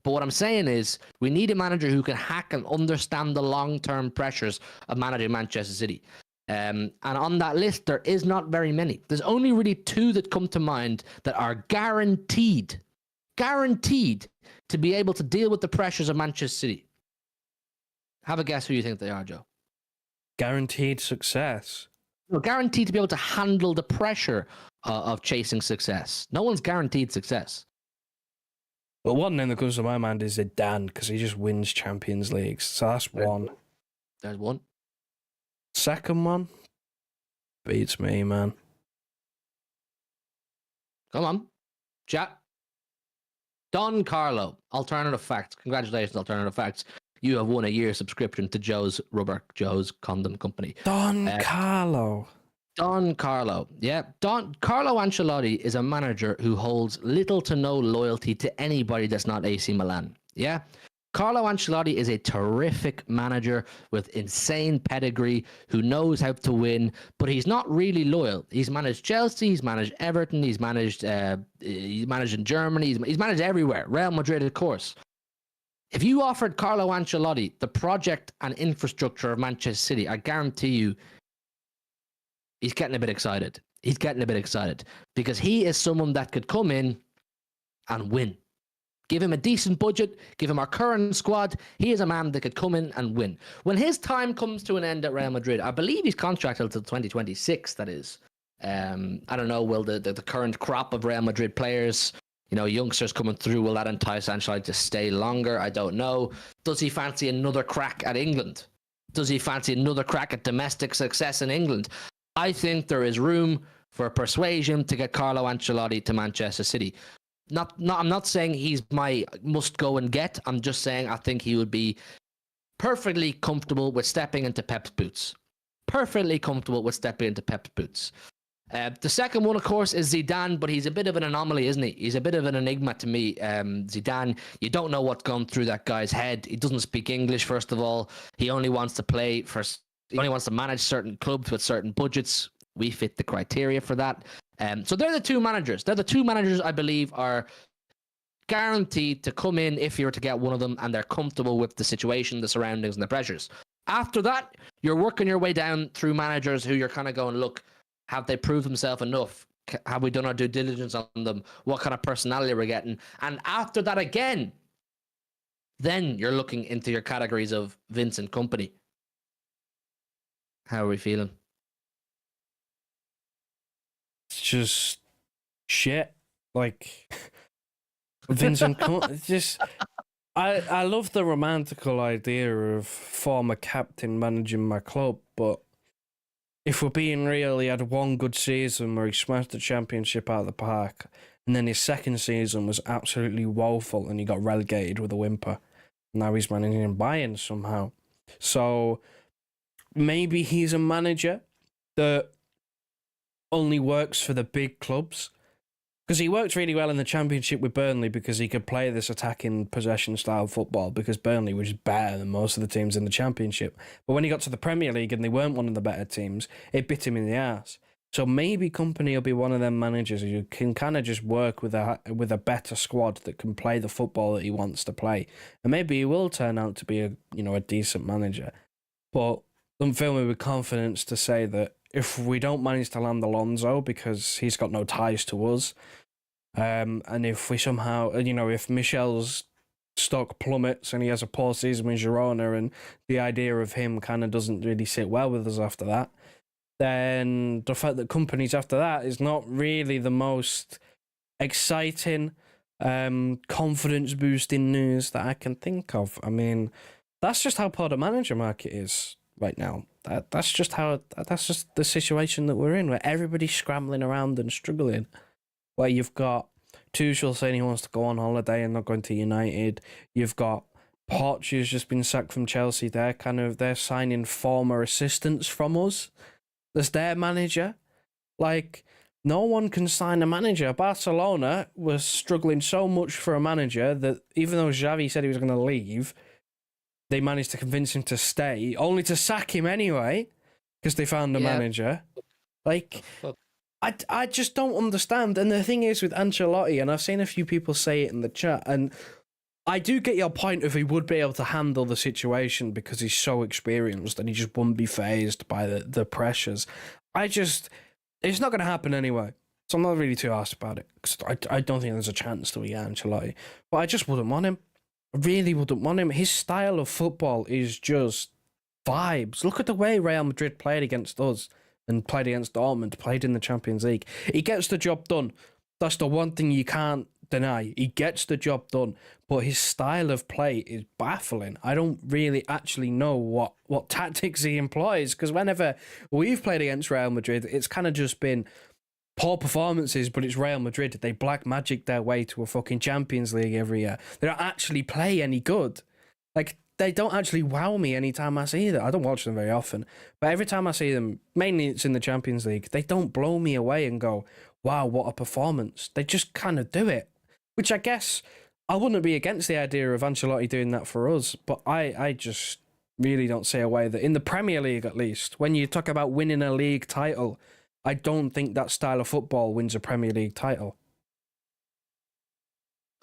But what I'm saying is, we need a manager who can hack and understand the long-term pressures of managing Manchester City. And on that list, there is not very many. There's only really 2 that come to mind that are guaranteed to be able to deal with the pressures of Manchester City. Have a guess who you think they are, Joe. Guaranteed success. No, guaranteed to be able to handle the pressure of chasing success. No one's guaranteed success. Well, one name that comes to my mind is Zidane, because he just wins Champions Leagues. So that's one. There's one. Second one beats me, man. Come on. Chat. Don Carlo, Alternative Facts. Congratulations, Alternative Facts. You have won a year subscription to Joe's Condom Company. Don Carlo. Don Carlo. Yeah. Carlo Ancelotti is a manager who holds little to no loyalty to anybody that's not AC Milan. Yeah. Carlo Ancelotti is a terrific manager with insane pedigree who knows how to win, but he's not really loyal. He's managed Chelsea, he's managed Everton, he's managed in Germany, he's managed everywhere. Real Madrid, of course. If you offered Carlo Ancelotti the project and infrastructure of Manchester City, I guarantee you he's getting a bit excited. He's getting a bit excited because he is someone that could come in and win. Give him a decent budget, give him our current squad. He is a man that could come in and win. When his time comes to an end at Real Madrid, I believe he's contracted until 2026, that is. I don't know, will the current crop of Real Madrid players, youngsters coming through, will that entice Ancelotti to stay longer? I don't know. Does he fancy another crack at England? Does he fancy another crack at domestic success in England? I think there is room for persuasion to get Carlo Ancelotti to Manchester City. I'm not saying he's my must go and get. I'm just saying I think he would be perfectly comfortable with stepping into Pep's boots. Perfectly comfortable with stepping into Pep's boots. The second one, of course, is Zidane, but he's a bit of an anomaly, isn't he? He's a bit of an enigma to me. Zidane, you don't know what's gone through that guy's head. He doesn't speak English, first of all. He only wants to manage certain clubs with certain budgets. We fit the criteria for that. So they're the 2 managers. They're the 2 managers I believe are guaranteed to come in if you were to get one of them and they're comfortable with the situation, the surroundings, and the pressures. After that, you're working your way down through managers who you're kind of going, look, have they proved themselves enough? Have we done our due diligence on them? What kind of personality we're getting? And after that again, then you're looking into your categories of Vince and company. How are we feeling? It's just shit. Like Vincent, just I love the romantical idea of former captain managing my club, but if we're being real, he had one good season where he smashed the championship out of the park, and then his second season was absolutely woeful, and he got relegated with a whimper. Now he's managing Bayern somehow. So maybe he's a manager that only works for the big clubs. Because he worked really well in the Championship with Burnley because he could play this attacking possession style football because Burnley was better than most of the teams in the Championship. But when he got to the Premier League and they weren't one of the better teams, it bit him in the arse. So maybe Company will be one of them managers who can kind of just work with a better squad that can play the football that he wants to play, and maybe he will turn out to be a decent manager. But don't fill me with confidence to say that if we don't manage to land Alonso because he's got no ties to us, and if we somehow, if Michel's stock plummets and he has a poor season with Girona and the idea of him kind of doesn't really sit well with us after that, then the fact that Company's after that is not really the most exciting, confidence boosting news that I can think of. I mean, that's just how poor the manager market is right now. That's just the situation that we're in, where everybody's scrambling around and struggling. Where you've got Tuchel saying he wants to go on holiday and not going to United. You've got Poch, who's just been sacked from Chelsea. They're signing former assistants from us as their manager. Like, no one can sign a manager. Barcelona was struggling so much for a manager that even though Xavi said he was going to leave, they managed to convince him to stay, only to sack him anyway, because they found a manager. Like, I just don't understand. And the thing is with Ancelotti, and I've seen a few people say it in the chat, and I do get your point if he would be able to handle the situation because he's so experienced and he just wouldn't be fazed by the pressures. It's not going to happen anyway. So I'm not really too arsed about it because I don't think there's a chance that we get Ancelotti. But I just wouldn't want him. I really wouldn't want him. His style of football is just vibes. Look at the way Real Madrid played against us and played against Dortmund, played in the Champions League. He gets the job done. That's the one thing you can't deny. He gets the job done, but his style of play is baffling. I don't really actually know what tactics he employs, because whenever we've played against Real Madrid, it's kind of just been poor performances, but it's Real Madrid. They black magic their way to a fucking Champions League every year. They don't actually play any good. Like, they don't actually wow me anytime I see them. I don't watch them very often, but every time I see them, mainly it's in the Champions League, they don't blow me away and go, wow, what a performance. They just kind of do it. Which I guess I wouldn't be against the idea of Ancelotti doing that for us, but I just really don't see a way that in the Premier League, at least, when you talk about winning a league title, I don't think that style of football wins a Premier League title.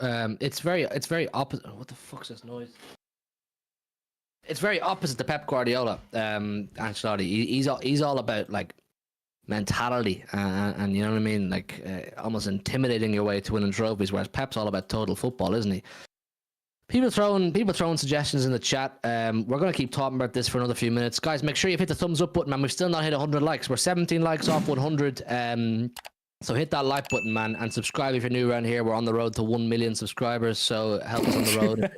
It's very opposite. What the fuck's this noise? It's very opposite to Pep Guardiola. Ancelotti, he's all about like mentality and you know what I mean, like almost intimidating your way to winning trophies, whereas Pep's all about total football, isn't he? People throwing suggestions in the chat. We're going to keep talking about this for another few minutes, guys. Make sure you hit the thumbs up button, man. We've still not hit 100 likes. We're 17 likes off 100. So hit that like button, man, and subscribe if you're new around here. We're on the road to 1 million subscribers, so help us on the road.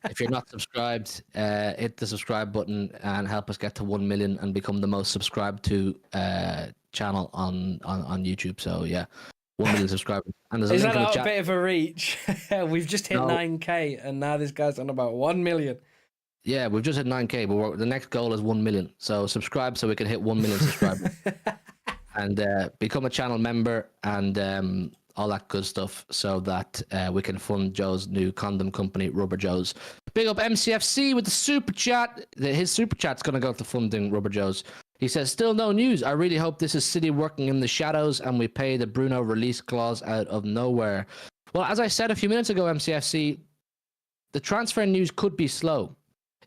If you're not subscribed, hit the subscribe button and help us get to 1 million and become the most subscribed to channel on YouTube. So yeah, 1 million subscribers. And there's a Is link that in the not a chat. bit of a reach? We've just hit 9k and now this guy's on about 1 million. Yeah, we've just hit 9k, but the next goal is 1 million. So subscribe so we can hit 1 million subscribers. And become a channel member and all that good stuff so that we can fund Joe's new condom company, Rubber Joe's. Big up MCFC with the super chat. His super chat's going to go to funding Rubber Joe's. He says, still no news. I really hope this is City working in the shadows and we pay the Bruno release clause out of nowhere. Well, as I said a few minutes ago, MCFC, the transfer news could be slow.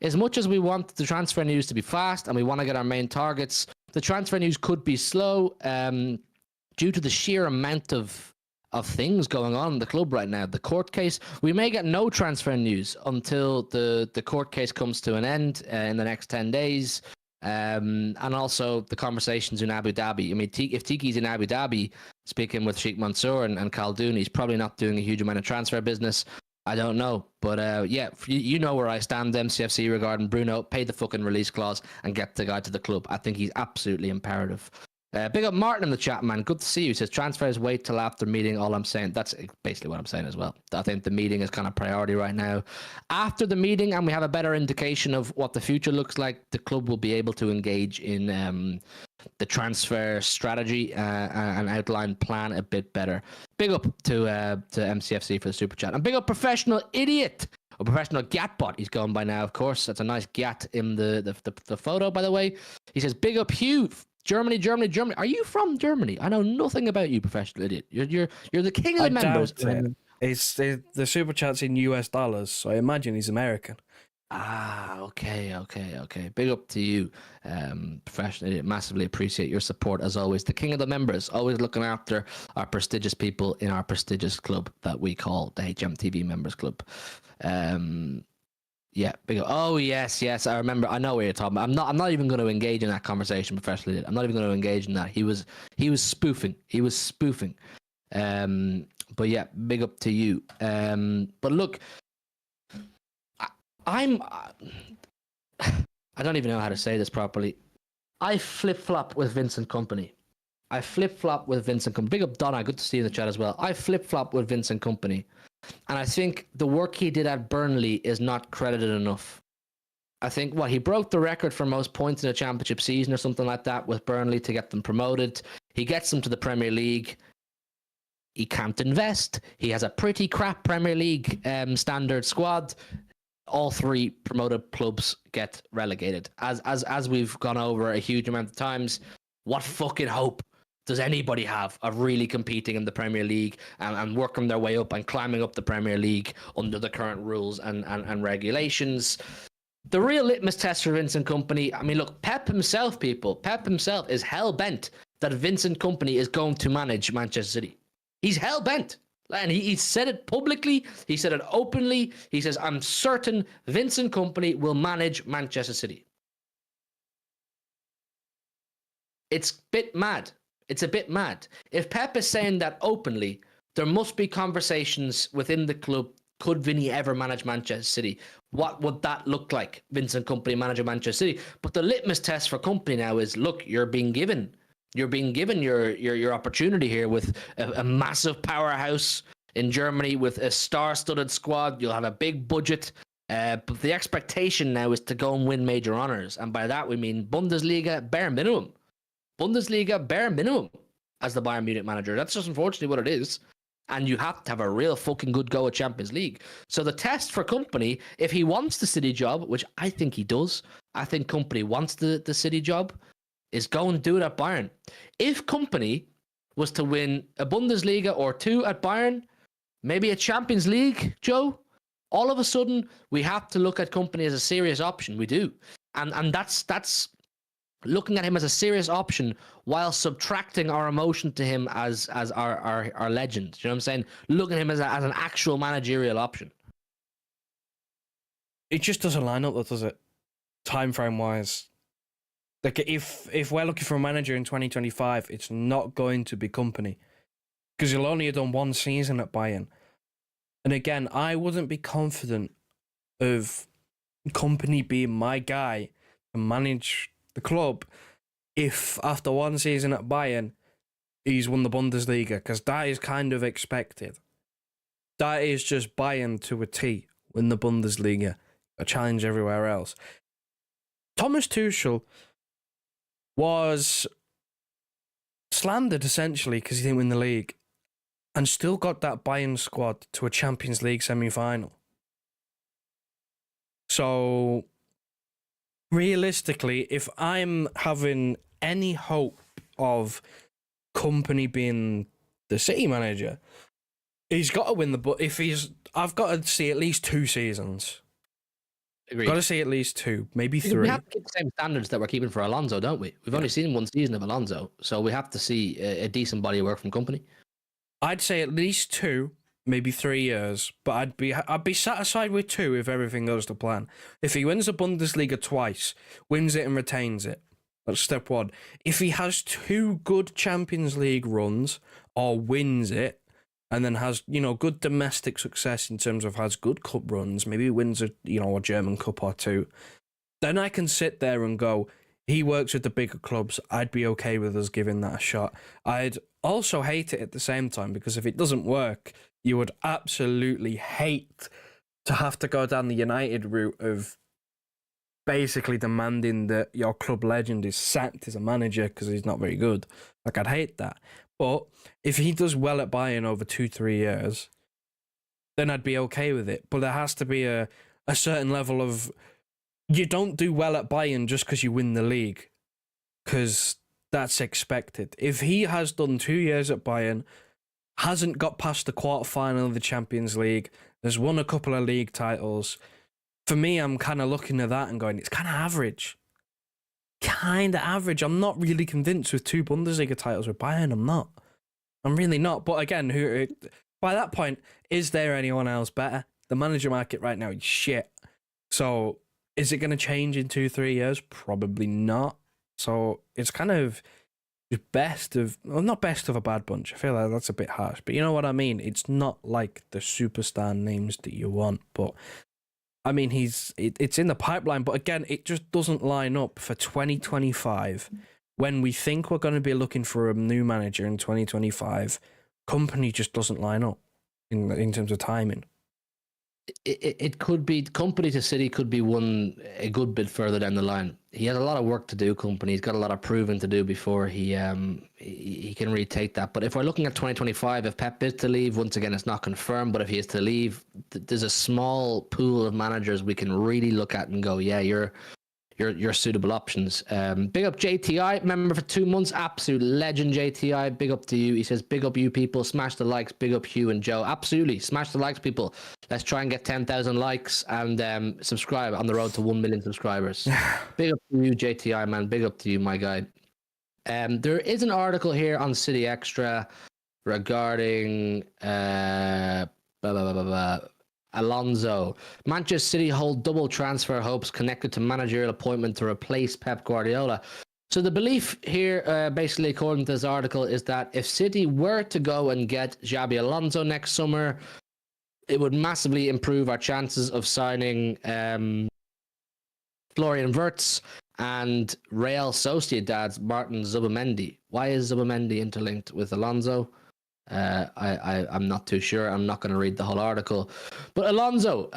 As much as we want the transfer news to be fast and we want to get our main targets, the transfer news could be slow due to the sheer amount of things going on in the club right now. The court case, we may get no transfer news until the court case comes to an end in the next 10 days. And also the conversations in Abu Dhabi. I mean, if Tiki's in Abu Dhabi speaking with Sheikh Mansour and Khaldoon, he's probably not doing a huge amount of transfer business. I don't know. But yeah, you know where I stand, MCFC, regarding Bruno. Pay the fucking release clause and get the guy to the club. I think he's absolutely imperative. Big up Martin in the chat, man. Good to see you. He says, transfers wait till after meeting. All I'm saying, that's basically what I'm saying as well. I think the meeting is kind of priority right now. After the meeting, and we have a better indication of what the future looks like, the club will be able to engage in the transfer strategy and outline plan a bit better. Big up to MCFC for the super chat. And big up Professional Idiot. A professional Gatbot, he's going by now, of course. That's a nice Gat in the photo, by the way. He says, big up Hugh. Germany, Germany, Germany. Are you from Germany? I know nothing about you, professional idiot. You're the king of I the members. doubt it. It's the super chat's in US dollars, so I imagine he's American. Okay. Big up to you, professional idiot. Massively appreciate your support as always. The king of the members, always looking after our prestigious people in our prestigious club that we call the HMTV Members Club. Yeah, big up. Oh yes, I remember. I know what you're talking about. I'm not even going to engage in that conversation, professional idiot. I'm not even going to engage in that. He was spoofing. But yeah, big up to you. But look, I don't even know how to say this properly. I flip-flop with Vincent Kompany. Big up Donna, good to see you in the chat as well. I flip-flop with Vincent Kompany. And I think the work he did at Burnley is not credited enough. I think he broke the record for most points in a championship season or something like that with Burnley to get them promoted. He gets them to the Premier League. He can't invest. He has a pretty crap Premier League standard squad. All three promoted clubs get relegated. As we've gone over a huge amount of times, what fucking hope does anybody have of really competing in the Premier League and working their way up and climbing up the Premier League under the current rules and regulations? The real litmus test for Vincent Kompany, I mean, look, Pep himself is hell-bent that Vincent Kompany is going to manage Manchester City. He's hell-bent. And he said it publicly. He said it openly. He says, I'm certain Vincent Kompany will manage Manchester City. It's a bit mad. If Pep is saying that openly, there must be conversations within the club. Could Vinny ever manage Manchester City? What would that look like? Vincent Kompany managing Manchester City. But the litmus test for Kompany now is, look, you're being given your opportunity here with a massive powerhouse in Germany with a star-studded squad. You'll have a big budget. But the expectation now is to go and win major honors. And by that, we mean Bundesliga bare minimum. As the Bayern Munich manager. That's just unfortunately what it is. And you have to have a real fucking good go at Champions League. So the test for Kompany, if he wants the City job, which I think he does, I think Kompany wants the City job, is go and do it at Bayern. If Kompany was to win a Bundesliga or two at Bayern, maybe a Champions League, Joe, all of a sudden we have to look at Kompany as a serious option. We do. And that's looking at him as a serious option while subtracting our emotion to him as our legend. You know what I'm saying? Looking at him as an actual managerial option. It just doesn't line up, does it? Time frame wise. Like if we're looking for a manager in 2025, it's not going to be Kompany, because he'll only have done one season at Bayern. And again, I wouldn't be confident of Kompany being my guy to manage the club if after one season at Bayern he's won the Bundesliga, because that is kind of expected. That is just Bayern to a T, win the Bundesliga, a challenge everywhere else. Thomas Tuchel was slandered essentially because he didn't win the league and still got that Bayern squad to a Champions League semi-final. So realistically, if I'm having any hope of Kompany being the City manager, he's got to win I've got to see at least 2 seasons. Agreed. Got to see at least 2, maybe 3. We have to keep the same standards that we're keeping for Alonso, don't we? We've only seen one season of Alonso, so we have to see a decent body of work from Kompany. I'd say at least 2, maybe 3 years, but I'd be satisfied with 2 if everything goes to plan. If he wins the Bundesliga twice, wins it and retains it, that's step 1. If he has 2 good Champions League runs or wins it, and then has, good domestic success in terms of has good cup runs, maybe wins a German cup or 2, then I can sit there and go, he works with the bigger clubs. I'd be okay with us giving that a shot. I'd also hate it at the same time, because if it doesn't work, you would absolutely hate to have to go down the United route of basically demanding that your club legend is sacked as a manager because he's not very good. Like, I'd hate that. But if he does well at Bayern over 2-3 years, then I'd be okay with it. But there has to be a certain level of, you don't do well at Bayern just because you win the league. Because that's expected. If he has done 2 years at Bayern, hasn't got past the quarterfinal of the Champions League, has won a couple of league titles, for me, I'm kind of looking at that and going, it's kind of average. Kind of average. I'm not really convinced with 2 Bundesliga titles with Bayern. I'm not. I'm really not. But again, by that point, is there anyone else better? The manager market right now is shit. So is it going to change in 2-3 years? Probably not. So it's kind of not best of a bad bunch. I feel like that's a bit harsh, but you know what I mean? It's not like the superstar names that you want, but I mean, it's in the pipeline, but again, it just doesn't line up for 2025 when we think we're going to be looking for a new manager in 2025. Company just doesn't line up in terms of timing. It could be Company to City could be a good bit further down the line. He has a lot of work to do. Company, he's got a lot of proving to do before he can really take that. But if we're looking at 2025, if Pep is to leave, once again, it's not confirmed. But if he is to leave, there's a small pool of managers we can really look at and go, yeah, you're suitable options. Big up JTI, member for 2 months, absolute legend JTI. Big up to you. He says, big up you people, smash the likes. Big up Hugh and Joe. Absolutely, smash the likes, people. Let's try and get 10,000 likes and subscribe on the road to 1 million subscribers. Big up to you JTI, man. Big up to you, my guy. There is an article here on City Extra regarding Alonso. Manchester City hold double transfer hopes connected to managerial appointment to replace Pep Guardiola. So the belief here, basically according to this article, is that if City were to go and get Xabi Alonso next summer, it would massively improve our chances of signing Florian Wirtz and Real Sociedad's Martin Zubimendi. Why is Zubimendi interlinked with Alonso? I'm not too sure. I'm not going to read the whole article. But Alonso,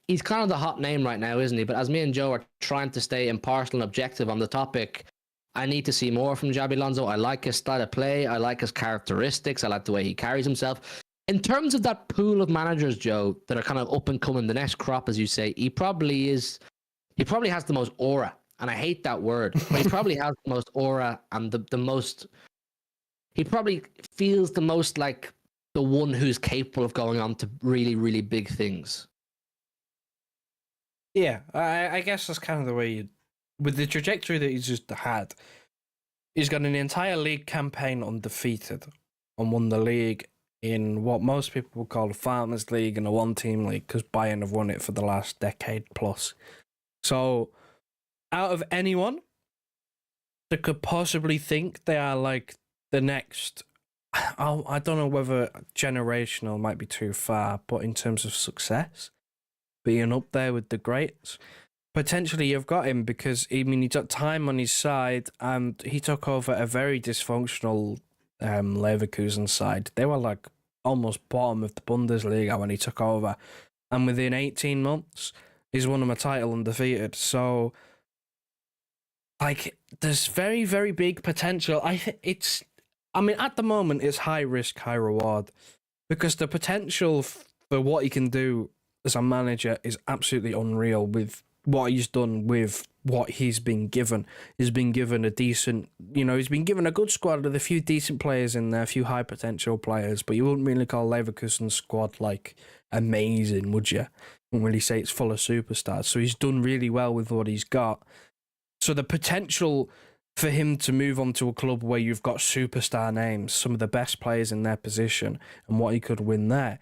he's kind of the hot name right now, isn't he? But as me and Joe are trying to stay impartial and objective on the topic, I need to see more from Xabi Alonso. I like his style of play. I like his characteristics. I like the way he carries himself. In terms of that pool of managers, Joe, that are kind of up and coming, the next crop, as you say, he probably has the most aura. And I hate that word, but he probably has the most aura and the most... He probably feels the most like the one who's capable of going on to really, really big things. Yeah, I guess that's kind of the way with the trajectory that he's just had, he's got an entire league campaign undefeated and won the league in what most people would call a Farmers League and a one-team league because Bayern have won it for the last decade plus. So, out of anyone that could possibly think they are like the next, I don't know whether generational might be too far, but in terms of success, being up there with the greats, potentially you've got him because, I mean, he's got time on his side and he took over a very dysfunctional Leverkusen side. They were like almost bottom of the Bundesliga when he took over. And within 18 months, he's won him a title undefeated. So, like, there's very, very big potential. I mean, at the moment, it's high risk, high reward because the potential for what he can do as a manager is absolutely unreal with what he's done with what he's been given. He's been given a decent, he's been given a good squad with a few decent players in there, a few high potential players, but you wouldn't really call Leverkusen's squad like amazing, would you? You wouldn't really say it's full of superstars. So he's done really well with what he's got. So the potential for him to move on to a club where you've got superstar names, some of the best players in their position, and what he could win there,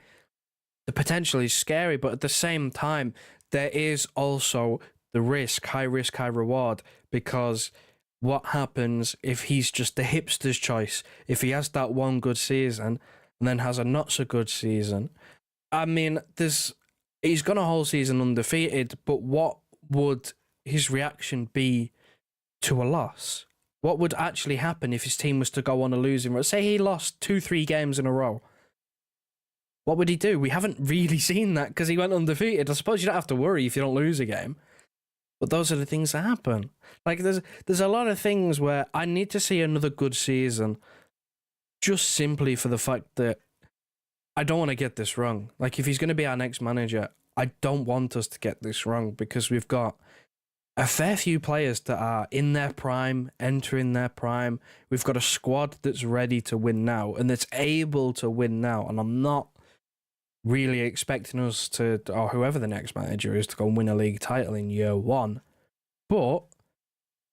the potential is scary, but at the same time, there is also the risk, high reward, because what happens if he's just the hipster's choice? If he has that one good season and then has a not so good season, I mean, he's gone a whole season undefeated, but what would his reaction be to a loss? What would actually happen if his team was to go on a losing run? Say he lost 2-3 games in a row. What would he do? We haven't really seen that because he went undefeated. I suppose you don't have to worry if you don't lose a game. But those are the things that happen. Like, there's a lot of things where I need to see another good season just simply for the fact that I don't want to get this wrong. Like, if he's going to be our next manager, I don't want us to get this wrong because we've got a fair few players that are in their prime, entering their prime. We've got a squad that's ready to win now and that's able to win now. And I'm not really expecting us to, or whoever the next manager is, to go and win a league title in year one. But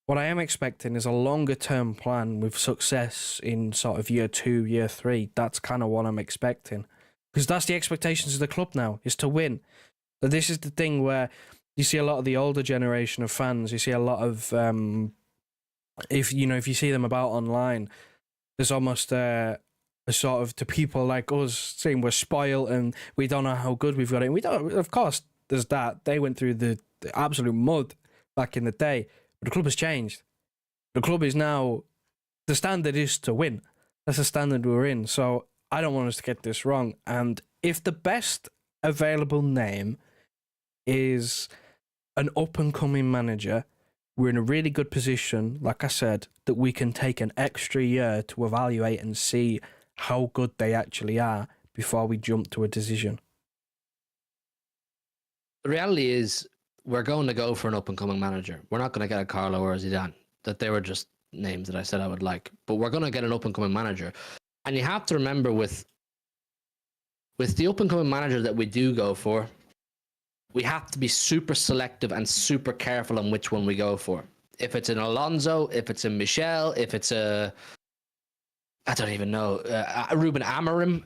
what I am expecting is a longer term plan with success in sort of year 2, year 3. That's kind of what I'm expecting. Because that's the expectations of the club now, is to win. But this is the thing where you see a lot of the older generation of fans, you see a lot of, if you see them about online, there's almost a sort of, to people like us saying we're spoiled and we don't know how good we've got it. And we don't, of course, there's that. They went through the absolute mud back in the day. But the club has changed. The club is now, the standard is to win. That's the standard we're in. So I don't want us to get this wrong. And if the best available name is an up-and-coming manager, we're in a really good position, like I said, that we can take an extra year to evaluate and see how good they actually are before we jump to a decision. The reality is, we're going to go for an up-and-coming manager. We're not going to get a Carlo or a Zidane. That they were just names that I said I would like. But we're going to get an up-and-coming manager. And you have to remember with the up-and-coming manager that we do go for, we have to be super selective and super careful on which one we go for. If it's an Alonso, if it's a Michel, if it's a, I don't even know, Ruben Amorim,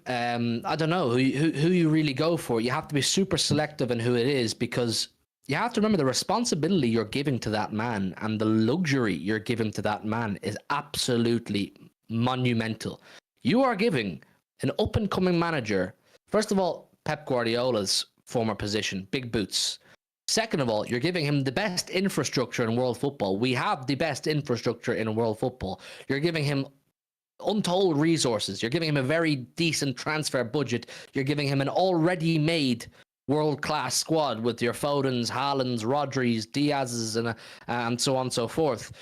I don't know who you really go for. You have to be super selective in who it is, because you have to remember the responsibility you're giving to that man and the luxury you're giving to that man is absolutely monumental. You are giving an up-and-coming manager, first of all, Pep Guardiola's former position, big boots. Second of all, you're giving him the best infrastructure in world football. We have the best infrastructure in world football. You're giving him untold resources. You're giving him a very decent transfer budget. You're giving him an already made world-class squad with your Fodens, Haalands, Rodris, Diaz's, and so on and so forth.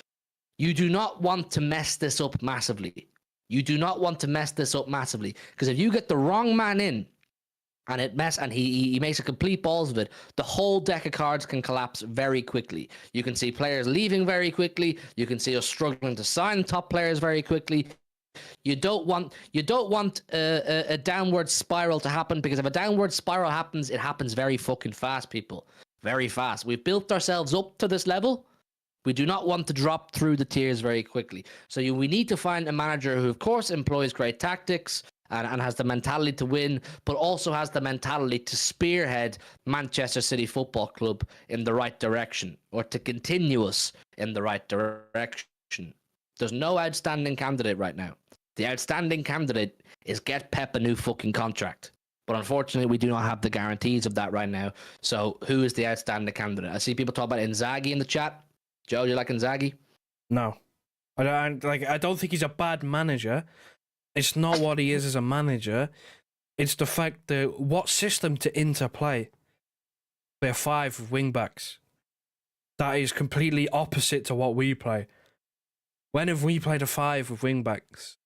You do not want to mess this up massively. You do not want to mess this up massively, because if you get the wrong man in and he makes a complete balls of it, the whole deck of cards can collapse very quickly. You can see players leaving very quickly. You can see us struggling to sign top players very quickly. You don't want a downward spiral to happen, because if a downward spiral happens, it happens very fucking fast, people. Very fast. We've built ourselves up to this level. We do not want to drop through the tiers very quickly. So we need to find a manager who, of course, employs great tactics and has the mentality to win, but also has the mentality to spearhead Manchester City Football Club in the right direction, or to continue us in the right direction. There's no outstanding candidate right now. The outstanding candidate is get Pep a new fucking contract. But unfortunately, we do not have the guarantees of that right now. So who is the outstanding candidate? I see people talk about Inzaghi in the chat. Joe, do you like Inzaghi? No. I don't think he's a bad manager. It's not what he is as a manager. It's the fact that what system to interplay. They are 5 wing-backs. That is completely opposite to what we play. When have we played a 5 with wing-backs?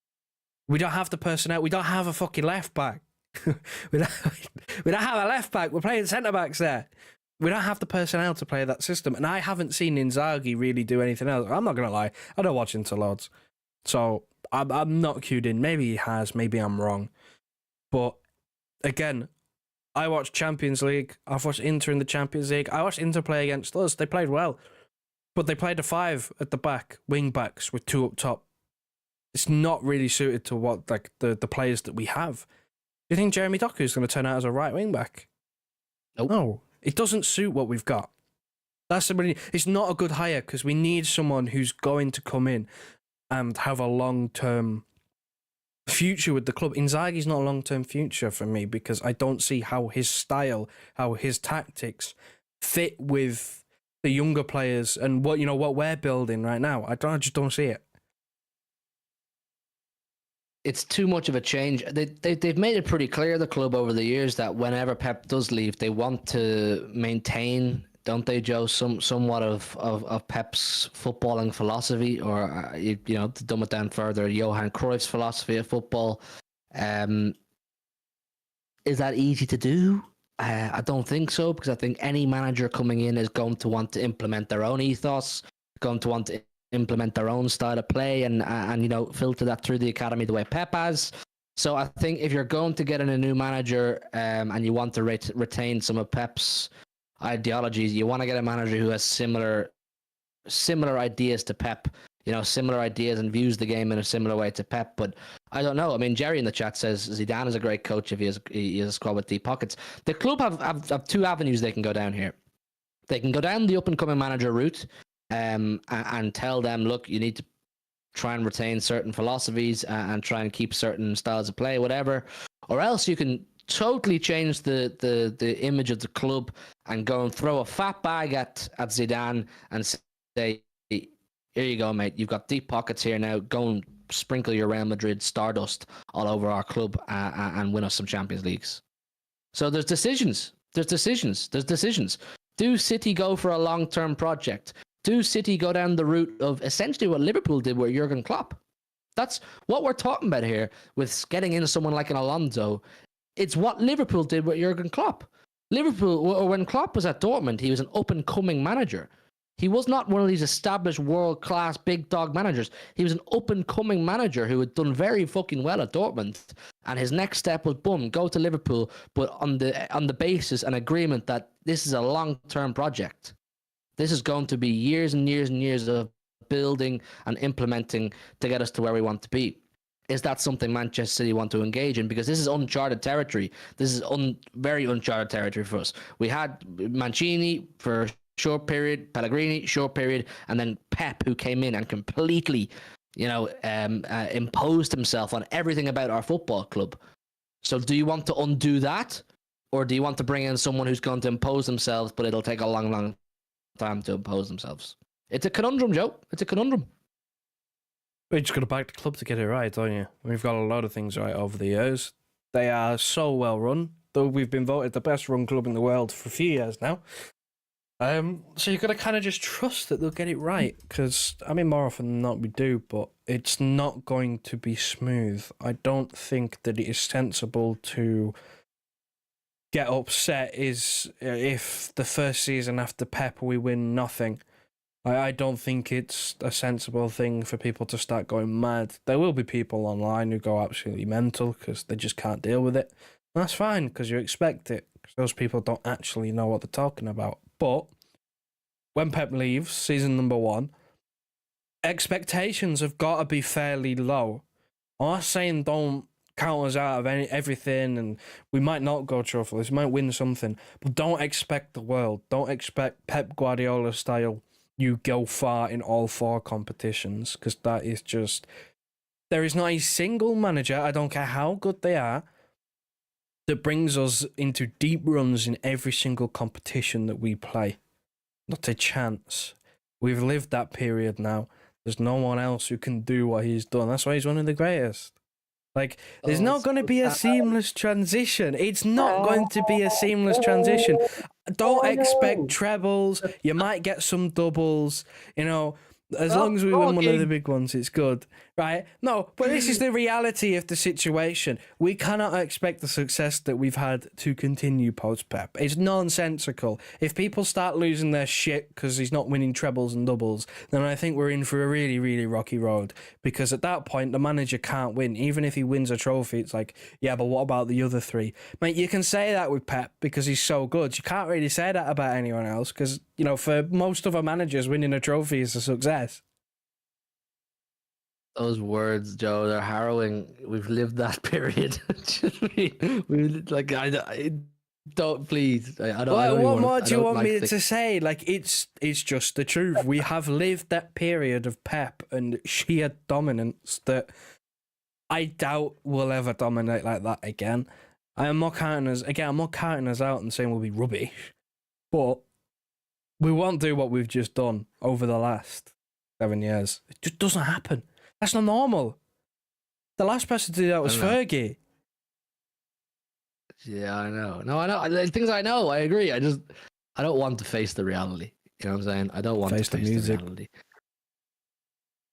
We don't have the personnel. We don't have a fucking left-back. we don't have a left-back. We're playing centre-backs there. We don't have the personnel to play that system. And I haven't seen Inzaghi really do anything else. I'm not going to lie. I don't watch into loads. So I'm not cued in. Maybe he has. Maybe I'm wrong. But again, I watched Champions League. I've watched Inter in the Champions League. I watched Inter play against us. They played well. But they played a 5 at the back, wing-backs with 2 up top. It's not really suited to what the players that we have. Do you think Jeremy Doku is going to turn out as a right wing-back? Nope. No. It doesn't suit what we've got. It's not a good hire, because we need someone who's going to come in and have a long-term future with the club. Inzaghi's not a long-term future for me, because I don't see how his style, how his tactics fit with the younger players and what we're building right now. I just don't see it. It's too much of a change. They've made it pretty clear, the club, over the years, that whenever Pep does leave, they want to maintain, don't they, Joe, somewhat of Pep's footballing philosophy, or to dumb it down further, Johan Cruyff's philosophy of football. Is that easy to do? I don't think so, because I think any manager coming in is going to want to implement their own ethos, going to want to implement their own style of play, and filter that through the academy the way Pep has. So I think if you're going to get in a new manager and you want to retain some of Pep's ideologies, you want to get a manager who has similar ideas to Pep, similar ideas and views the game in a similar way to Pep. But I don't know. I mean, Jerry in the chat says Zidane is a great coach if he has a squad with deep pockets. The club have two avenues they can go down here. They can go down the up-and-coming manager route and tell them, look, you need to try and retain certain philosophies and try and keep certain styles of play, whatever. Or else you can totally change the image of the club and go and throw a fat bag at Zidane and say, here you go, mate. You've got deep pockets here now. Go and sprinkle your Real Madrid stardust all over our club and win us some Champions Leagues. So there's decisions. Do City go for a long-term project? Do City go down the route of essentially what Liverpool did with Jurgen Klopp? That's what we're talking about here with getting in someone like an Alonso. It's what Liverpool did with Jurgen Klopp. Liverpool, when Klopp was at Dortmund, he was an up-and-coming manager. He was not one of these established world-class big dog managers. He was an up-and-coming manager who had done very fucking well at Dortmund. And his next step was, boom, go to Liverpool, but on the basis and agreement that this is a long-term project. This is going to be years and years and years of building and implementing to get us to where we want to be. Is that something Manchester City want to engage in? Because this is uncharted territory. This is very uncharted territory for us. We had Mancini for a short period, Pellegrini, short period, and then Pep, who came in and completely, imposed himself on everything about our football club. So do you want to undo that? Or do you want to bring in someone who's going to impose themselves, but it'll take a long, long time to impose themselves? It's a conundrum, Joe. It's a conundrum. We just got to back the club to get it right, don't you? We've got a lot of things right over the years. They are so well run, though we've been voted the best run club in the world for a few years now. So you've got to kind of just trust that they'll get it right, because, I mean, more often than not we do, but it's not going to be smooth. I don't think that it is sensible to get upset if the first season after Pep we win nothing. I don't think it's a sensible thing for people to start going mad. There will be people online who go absolutely mental because they just can't deal with it. And that's fine, because you expect it, because those people don't actually know what they're talking about. But when Pep leaves, season number 1, expectations have got to be fairly low. I'm not saying don't count us out of everything and we might not go trophyless, we might win something, but don't expect the world. Don't expect Pep Guardiola style, you go far in all 4 competitions, because that is just... There is not a single manager, I don't care how good they are, that brings us into deep runs in every single competition that we play. Not a chance. We've lived that period now. There's no one else who can do what he's done. That's why he's one of the greatest. Like, there's not going to be a seamless transition. It's not going to be a seamless transition. Don't expect trebles. You might get some doubles. As long as we win one of the big ones, it's good. Right? No, but this is the reality of the situation. We cannot expect the success that we've had to continue post-Pep. It's nonsensical. If people start losing their shit because he's not winning trebles and doubles, then I think we're in for a really, really rocky road. Because at that point, the manager can't win. Even if he wins a trophy, it's like, yeah, but what about the other 3? Mate, you can say that with Pep because he's so good. You can't really say that about anyone else because, for most other managers, winning a trophy is a success. Those words, Joe, they're harrowing. We've lived that period. I don't, please. I don't. What more do you want me to say? Like, it's just the truth. We have lived that period of Pep and sheer dominance that I doubt we'll ever dominate like that again. I'm not counting us out and saying we'll be rubbish, but we won't do what we've just done over the last 7 years. It just doesn't happen. That's not normal. The last person to do that was Fergie. Yeah, I know. No, I know. Things I know. I agree. I don't want to face the reality. You know what I'm saying? I don't want to face the reality.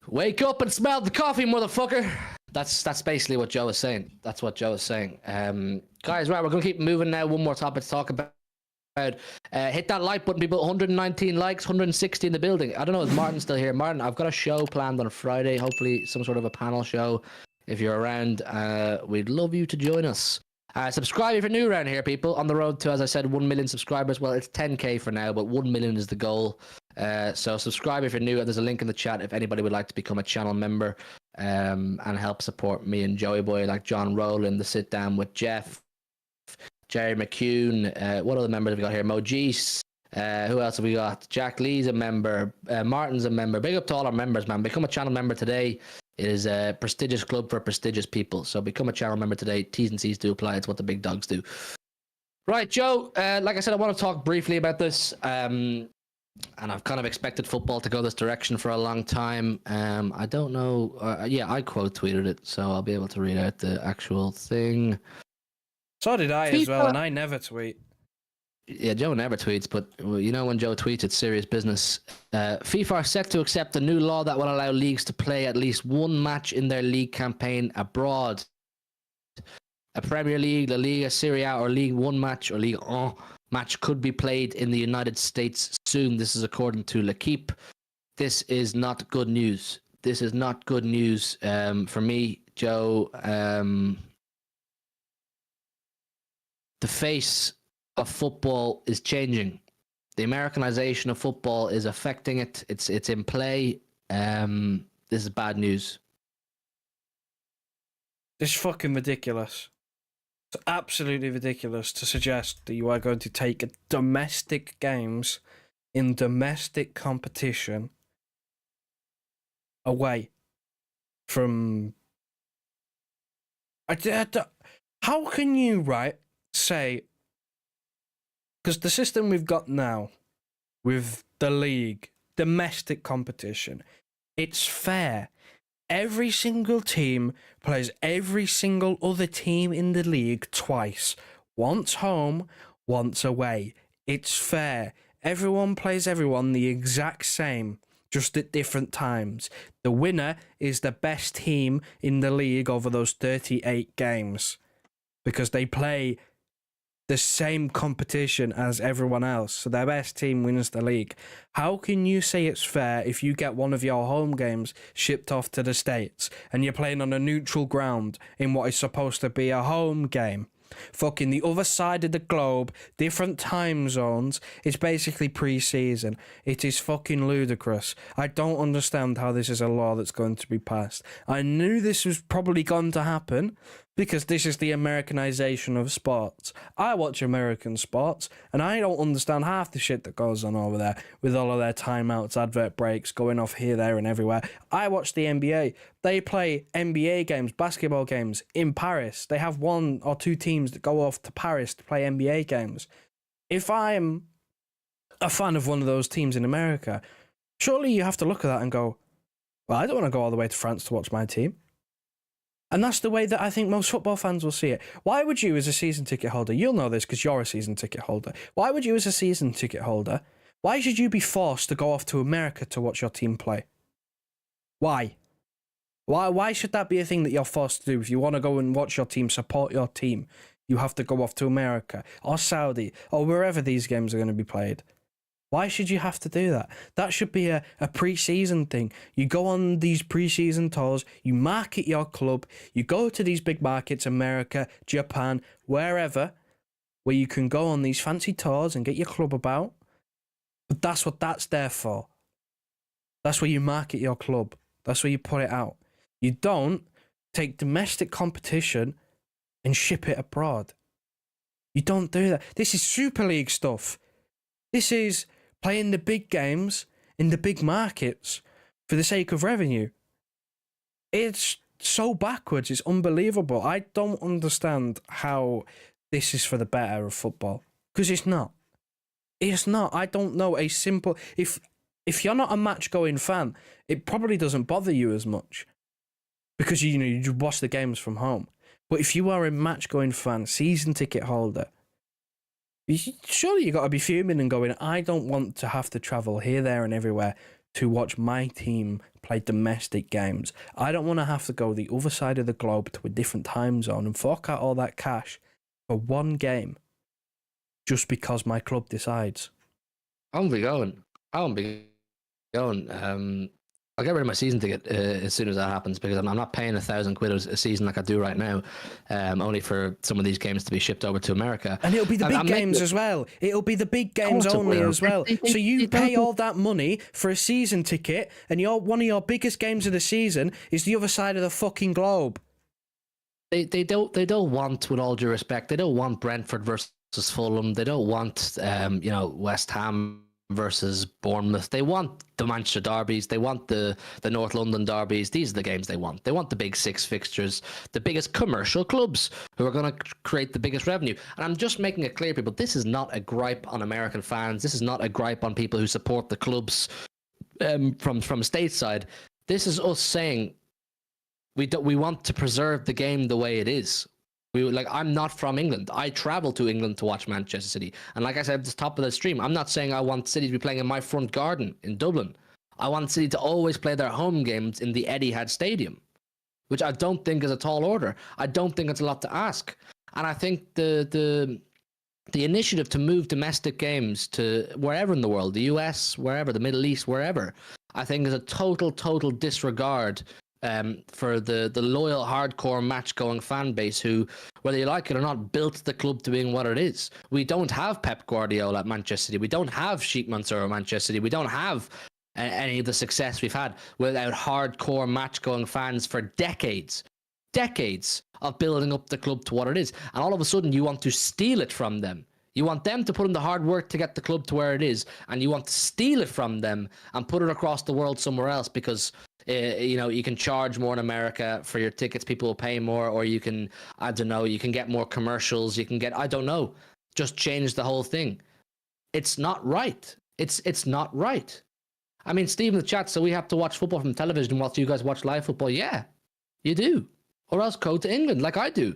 Wake up and smell the coffee, motherfucker. That's basically what Joe is saying. That's what Joe is saying. Guys, right, we're gonna keep moving now. One more topic to talk about. Hit that like button, people. 119 likes, 160 in the building. I don't know, is Martin still here? Martin, I've got a show planned on Friday. Hopefully, some sort of a panel show. If you're around, we'd love you to join us. Subscribe if you're new around here, people. On the road to, as I said, 1 million subscribers. Well, it's 10K for now, but 1 million is the goal. So subscribe if you're new. There's a link in the chat if anybody would like to become a channel member and help support me and Joey Boy, like John Rowland, the sit down with Jeff, Jerry McCune. What other members have we got here? Mojis. Who else have we got? Jack Lee's a member. Martin's a member. Big up to all our members, man. Become a channel member today. It is a prestigious club for prestigious people. So become a channel member today. T's and C's do apply. It's what the big dogs do. Right, Joe. Like I said, I want to talk briefly about this. And I've kind of expected football to go this direction for a long time. I don't know. I quote tweeted it, so I'll be able to read out the actual thing. So did I as well, and I never tweet. Yeah, Joe never tweets, but you know when Joe tweets, it's serious business. FIFA are set to accept a new law that will allow leagues to play at least one match in their league campaign abroad. A Premier League, La Liga, Serie A, or League One match or League 1 match could be played in the United States soon. This is according to L'Equipe. This is not good news. This is not good news for me, Joe. The face of football is changing. The Americanization of football is affecting it. It's in play. This is bad news. This is fucking ridiculous. It's absolutely ridiculous to suggest that you are going to take domestic games in domestic competition away from... How can you, right, say... Because the system we've got now with the league, domestic competition, it's fair. Every single team plays every single other team in the league twice. Once home, once away. It's fair. Everyone plays everyone the exact same, just at different times. The winner is the best team in the league over those 38 games because they play the same competition as everyone else, so their best team wins the league. How can you say it's fair if you get one of your home games shipped off to the States and you're playing on a neutral ground in what is supposed to be a home game? Fucking the other side of the globe, different time zones. It's basically pre-season. It is fucking ludicrous. I don't understand how this is a law that's going to be passed. I knew this was probably going to happen because this is the Americanization of sports. I watch American sports and I don't understand half the shit that goes on over there with all of their timeouts, advert breaks, going off here, there and everywhere. I watch the NBA. They play NBA games, basketball games in Paris. They have 1 or 2 teams that go off to Paris to play NBA games. If I'm a fan of one of those teams in America, surely you have to look at that and go, well, I don't want to go all the way to France to watch my team. And that's the way that I think most football fans will see it. Why would you, as a season ticket holder, you'll know this because you're a season ticket holder. Why would you, as a season ticket holder, why should you be forced to go off to America to watch your team play? Why? Why should that be a thing that you're forced to do? If you want to go and watch your team, support your team, you have to go off to America or Saudi or wherever these games are going to be played. Why should you have to do that? That should be a pre-season thing. You go on these pre-season tours, you market your club, you go to these big markets, America, Japan, wherever, where you can go on these fancy tours and get your club about. But that's what that's there for. That's where you market your club. That's where you put it out. You don't take domestic competition and ship it abroad. You don't do that. This is Super League stuff. This is playing the big games in the big markets for the sake of revenue. It's so backwards. It's unbelievable. I don't understand how this is for the better of football. Because it's not. It's not. I don't know a simple... If you're not a match-going fan, it probably doesn't bother you as much. Because, you watch the games from home. But if you are a match-going fan, season ticket holder, surely you got to be fuming and going, I don't want to have to travel here, there and everywhere to watch my team play domestic games. I don't want to have to go the other side of the globe to a different time zone and fork out all that cash for one game just because my club decides. I won't be going. I won't be going. I'll get rid of my season ticket as soon as that happens because I'm not paying £1,000 a season like I do right now, only for some of these games to be shipped over to America. And it'll be the big I'm games as well. It'll be the big games only as well. So you pay all that money for a season ticket, and one of your biggest games of the season is the other side of the fucking globe. They don't want, with all due respect, they don't want Brentford versus Fulham. They don't want West Ham versus Bournemouth. They want the Manchester derbies. They want the North London derbies. These are the games they want. They want the big six fixtures, the biggest commercial clubs who are going to create the biggest revenue. And I'm just making it clear, people, this is not a gripe on American fans. This is not a gripe on people who support the clubs from stateside. This is us saying we want to preserve the game the way it is. I'm not from England. I travel to England to watch Manchester City. And like I said at the top of the stream, I'm not saying I want City to be playing in my front garden in Dublin. I want City to always play their home games in the Etihad Stadium, which I don't think is a tall order. I don't think it's a lot to ask. And I think the initiative to move domestic games to wherever in the world, the US, wherever, the Middle East, wherever, I think is a total disregard for the loyal, hardcore, match-going fan base who, whether you like it or not, built the club to being what it is. We don't have Pep Guardiola at Manchester City. We don't have Sheikh Mansour at Manchester City. We don't have any of the success we've had without hardcore, match-going fans for decades of building up the club to what it is. And all of a sudden, you want to steal it from them. You want them to put in the hard work to get the club to where it is, and you want to steal it from them and put it across the world somewhere else because you can charge more in America for your tickets. People will pay more, or you can, I don't know, you can get more commercials. You can get, I don't know, just change the whole thing. It's not right. It's not right. I mean, Steve in the chat, so we have to watch football from television whilst you guys watch live football. Yeah, you do. Or else go to England like I do.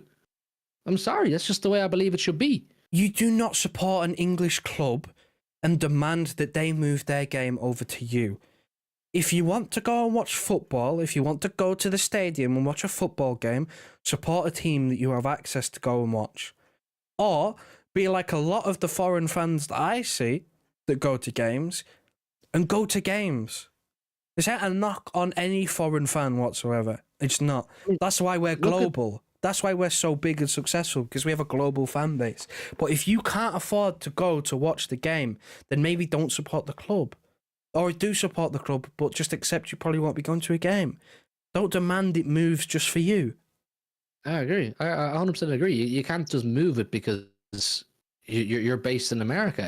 I'm sorry. That's just the way I believe it should be. You do not support an English club and demand that they move their game over to you. If you want to go and watch football, if you want to go to the stadium and watch a football game, support a team that you have access to go and watch. Or be like a lot of the foreign fans that I see that go to games, and go to games. Is that a knock on any foreign fan whatsoever? It's not. That's why we're global. That's why we're so big and successful, because we have a global fan base. But if you can't afford to go to watch the game, then maybe don't support the club. Or do support the club, but just accept you probably won't be going to a game. Don't demand it moves just for you. I agree. I 100% agree. You can't just move it because you're based in America.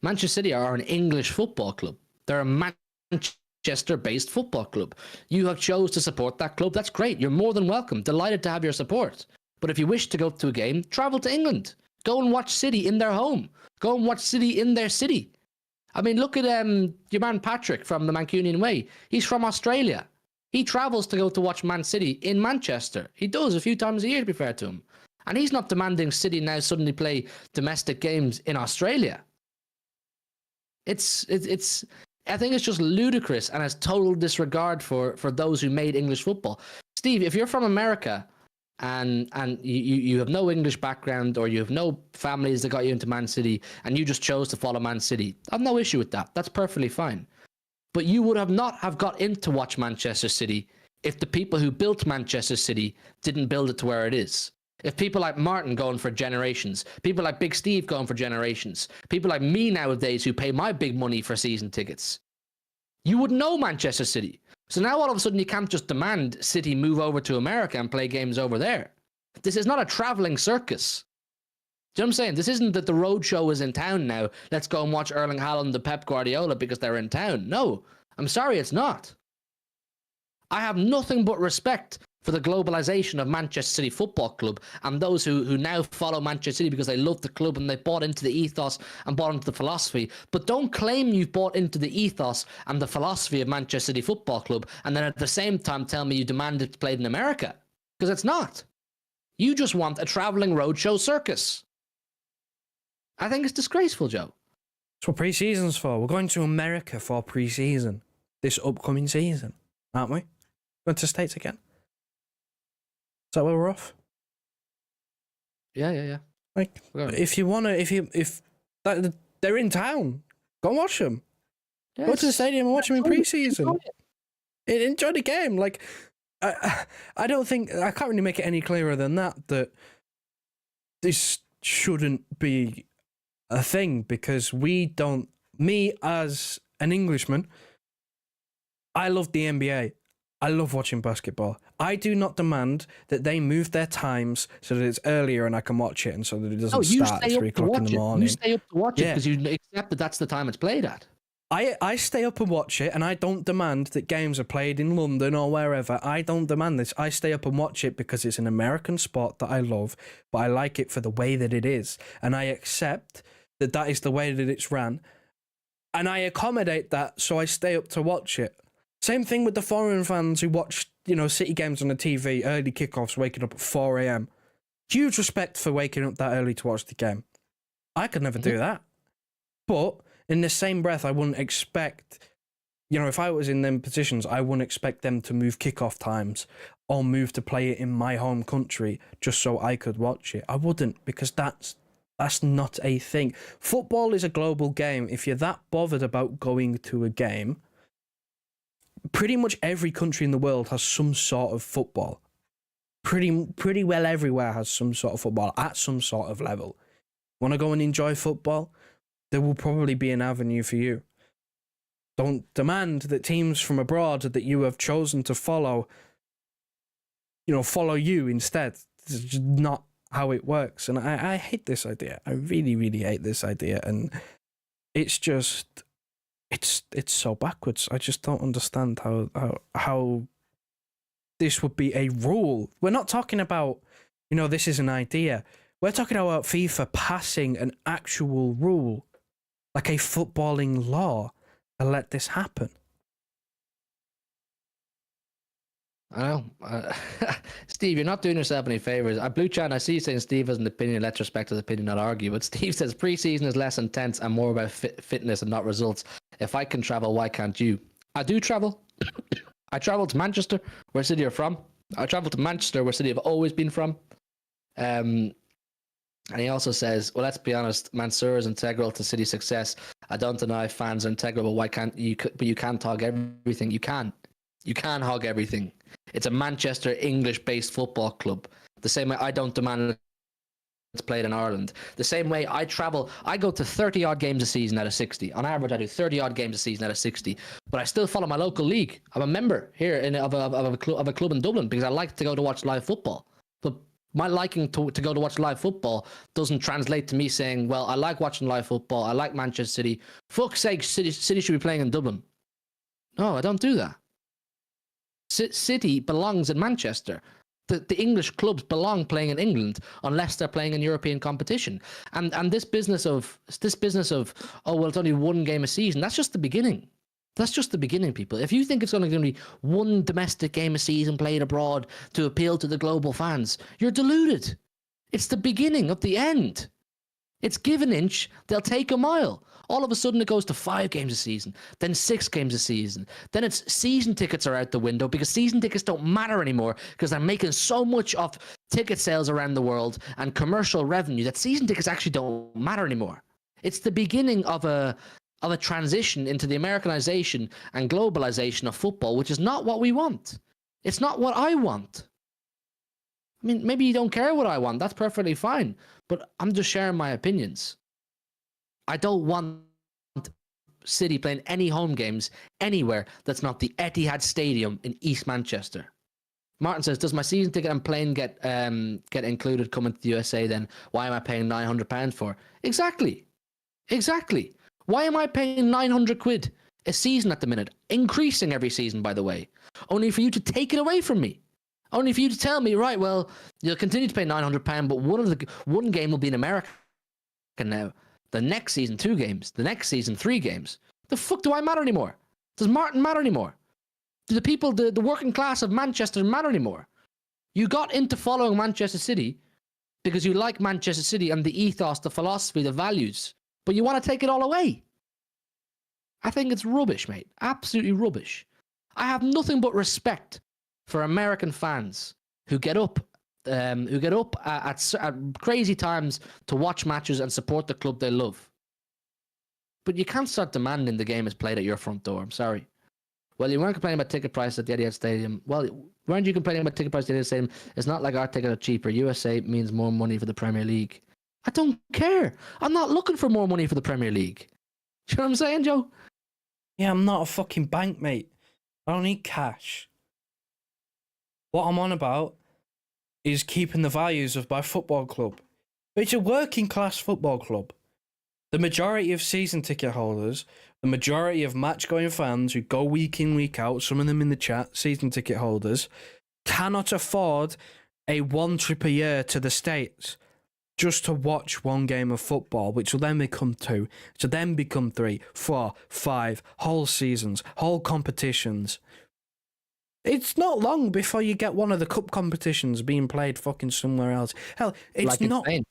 Manchester City are an English football club. They're a Manchester-based football club. You have chose to support that club. That's great. You're more than welcome. Delighted to have your support. But if you wish to go to a game, travel to England. Go and watch City in their home. Go and watch City in their city. I mean, look at your man Patrick from the Mancunian Way. He's from Australia. He travels to go to watch Man City in Manchester. He does a few times a year, to be fair to him. And he's not demanding City now suddenly play domestic games in Australia. I think it's just ludicrous and has total disregard for those who made English football. Steve, if you're from America and you have no English background, or you have no families that got you into Man City and you just chose to follow Man City, I have no issue with that. That's perfectly fine. But you would have not have got in to watch Manchester City if the people who built Manchester City didn't build it to where it is. If people like Martin going for generations, people like Big Steve going for generations, people like me nowadays who pay my big money for season tickets, you would know Manchester City. So now all of a sudden you can't just demand City move over to America and play games over there. This is not a traveling circus. Do you know what I'm saying? This isn't that the roadshow is in town now. Let's go and watch Erling Haaland and Pep Guardiola because they're in town. No, I'm sorry, it's not. I have nothing but respect for the globalization of Manchester City Football Club and those who now follow Manchester City because they love the club and they bought into the ethos and bought into the philosophy. But don't claim you've bought into the ethos and the philosophy of Manchester City Football Club and then at the same time tell me you demand it played in America. Because it's not. You just want a traveling roadshow circus. I think it's disgraceful, Joe. That's what pre-season's for. We're going to America for pre-season. this upcoming season, aren't we? Going to States again? Is that where we're off? Yeah. Like, if you wanna, if they're in town, go and watch them. Go to the stadium and watch them in pre-season. Enjoy the game. Like, I don't think I can't really make it any clearer than that this shouldn't be a thing, because we don't. Me as an Englishman, I love the NBA. I love watching basketball. I do not demand that they move their times so that it's earlier and I can watch it, and so that it doesn't start at 3 o'clock in the morning. You stay up to watch it because you accept that that's the time it's played at. I stay up and watch it, and I don't demand that games are played in London or wherever. I don't demand this. I stay up and watch it because it's an American sport that I love, but I like it for the way that it is. And I accept that that is the way that it's ran. And I accommodate that, so I stay up to watch it. Same thing with the foreign fans who watch, City games on the TV, early kickoffs, waking up at 4 a.m. Huge respect for waking up that early to watch the game. I could never do that. But in the same breath, I wouldn't expect, if I was in them positions, I wouldn't expect them to move kickoff times or move to play it in my home country just so I could watch it. I wouldn't, because that's not a thing. Football is a global game. If you're that bothered about going to a game, pretty much every country in the world has some sort of football. Pretty well everywhere has some sort of football at some sort of level. Want to go and enjoy football? There will probably be an avenue for you. Don't demand that teams from abroad that you have chosen to follow, follow you instead. This is just not how it works. And I hate this idea. I really, really hate this idea. And it's just, it's so backwards. I just don't understand how this would be a rule. We're not talking about, this is an idea. We're talking about FIFA passing an actual rule, like a footballing law, to let this happen. I know. Steve, you're not doing yourself any favors. Blue Chan, I see you saying Steve has an opinion. Let's respect his opinion, not argue. But Steve says pre-season is less intense and more about fitness and not results. If I can travel, why can't you? I do travel. I travel to Manchester, where city you're from. I travel to Manchester, where city I've always been from. And he also says, well, let's be honest, Mansour is integral to City's success. I don't deny fans are integral, but why can't you? But you can't hog everything. You can hog everything. It's a Manchester English-based football club. The same way I don't demand it's played in Ireland. The same way I travel, I go to 30-odd games a season out of 60. On average, I do 30-odd games a season out of 60. But I still follow my local league. I'm a member here of a club in Dublin because I like to go to watch live football. But my liking to go to watch live football doesn't translate to me saying, well, I like watching live football. I like Manchester City. Fuck's sake, City should be playing in Dublin. No, I don't do that. City belongs in Manchester. The English clubs belong playing in England unless they're playing in European competition. And this business of oh well, it's only one game a season. That's just the beginning. That's just the beginning, people. If you think it's going to be one domestic game a season played abroad to appeal to the global fans, you're deluded. It's the beginning of the end. It's give an inch, they'll take a mile. All of a sudden it goes to 5 games a season, then 6 games a season. Then it's season tickets are out the window because season tickets don't matter anymore because they're making so much of ticket sales around the world and commercial revenue that season tickets actually don't matter anymore. It's the beginning of a transition into the Americanization and globalization of football, which is not what we want. It's not what I want. I mean, maybe you don't care what I want. That's perfectly fine. But I'm just sharing my opinions. I don't want City playing any home games anywhere that's not the Etihad Stadium in East Manchester. Martin says, does my season ticket and plane get included coming to the USA then? Why am I paying £900 for? Exactly. Why am I paying 900 quid a season at the minute? Increasing every season, by the way. Only for you to take it away from me. Only for you to tell me, right, well, you'll continue to pay £900, but one game will be in America now. The next season, 2 games. The next season, 3 games. The fuck do I matter anymore? Does Martin matter anymore? Do the people, the working class of Manchester matter anymore? You got into following Manchester City because you like Manchester City and the ethos, the philosophy, the values. But you want to take it all away. I think it's rubbish, mate. Absolutely rubbish. I have nothing but respect for American fans who get up at crazy times to watch matches and support the club they love. But you can't start demanding the game is played at your front door. I'm sorry. Well, you weren't complaining about ticket prices at the Etihad Stadium. Well, weren't you complaining about ticket prices at the Etihad Stadium? It's not like our tickets are cheaper. USA means more money for the Premier League. I don't care. I'm not looking for more money for the Premier League. Do you know what I'm saying, Joe? Yeah, I'm not a fucking bank, mate. I don't need cash. What I'm on about is keeping the values of my football club. It's a working class football club. The majority of season ticket holders, the majority of match-going fans who go week in, week out, some of them in the chat, season ticket holders, cannot afford a one trip a year to the States just to watch one game of football, which will then become 2, which will then become 3, 4, 5, whole seasons, whole competitions. It's not long before you get one of the cup competitions being played fucking somewhere else. Hell, it's Like in not... Spain.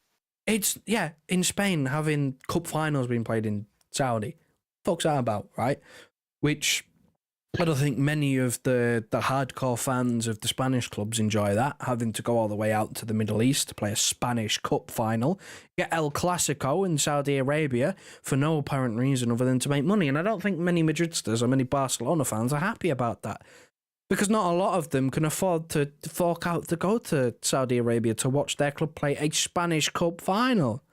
It's, yeah, in Spain, having cup finals being played in Saudi. Fuck's that about, right? Which I don't think many of the hardcore fans of the Spanish clubs enjoy that, having to go all the way out to the Middle East to play a Spanish cup final. Get El Clasico in Saudi Arabia for no apparent reason other than to make money. And I don't think many Madridistas or many Barcelona fans are happy about that. Because not a lot of them can afford to fork out to go to Saudi Arabia to watch their club play a Spanish Cup final.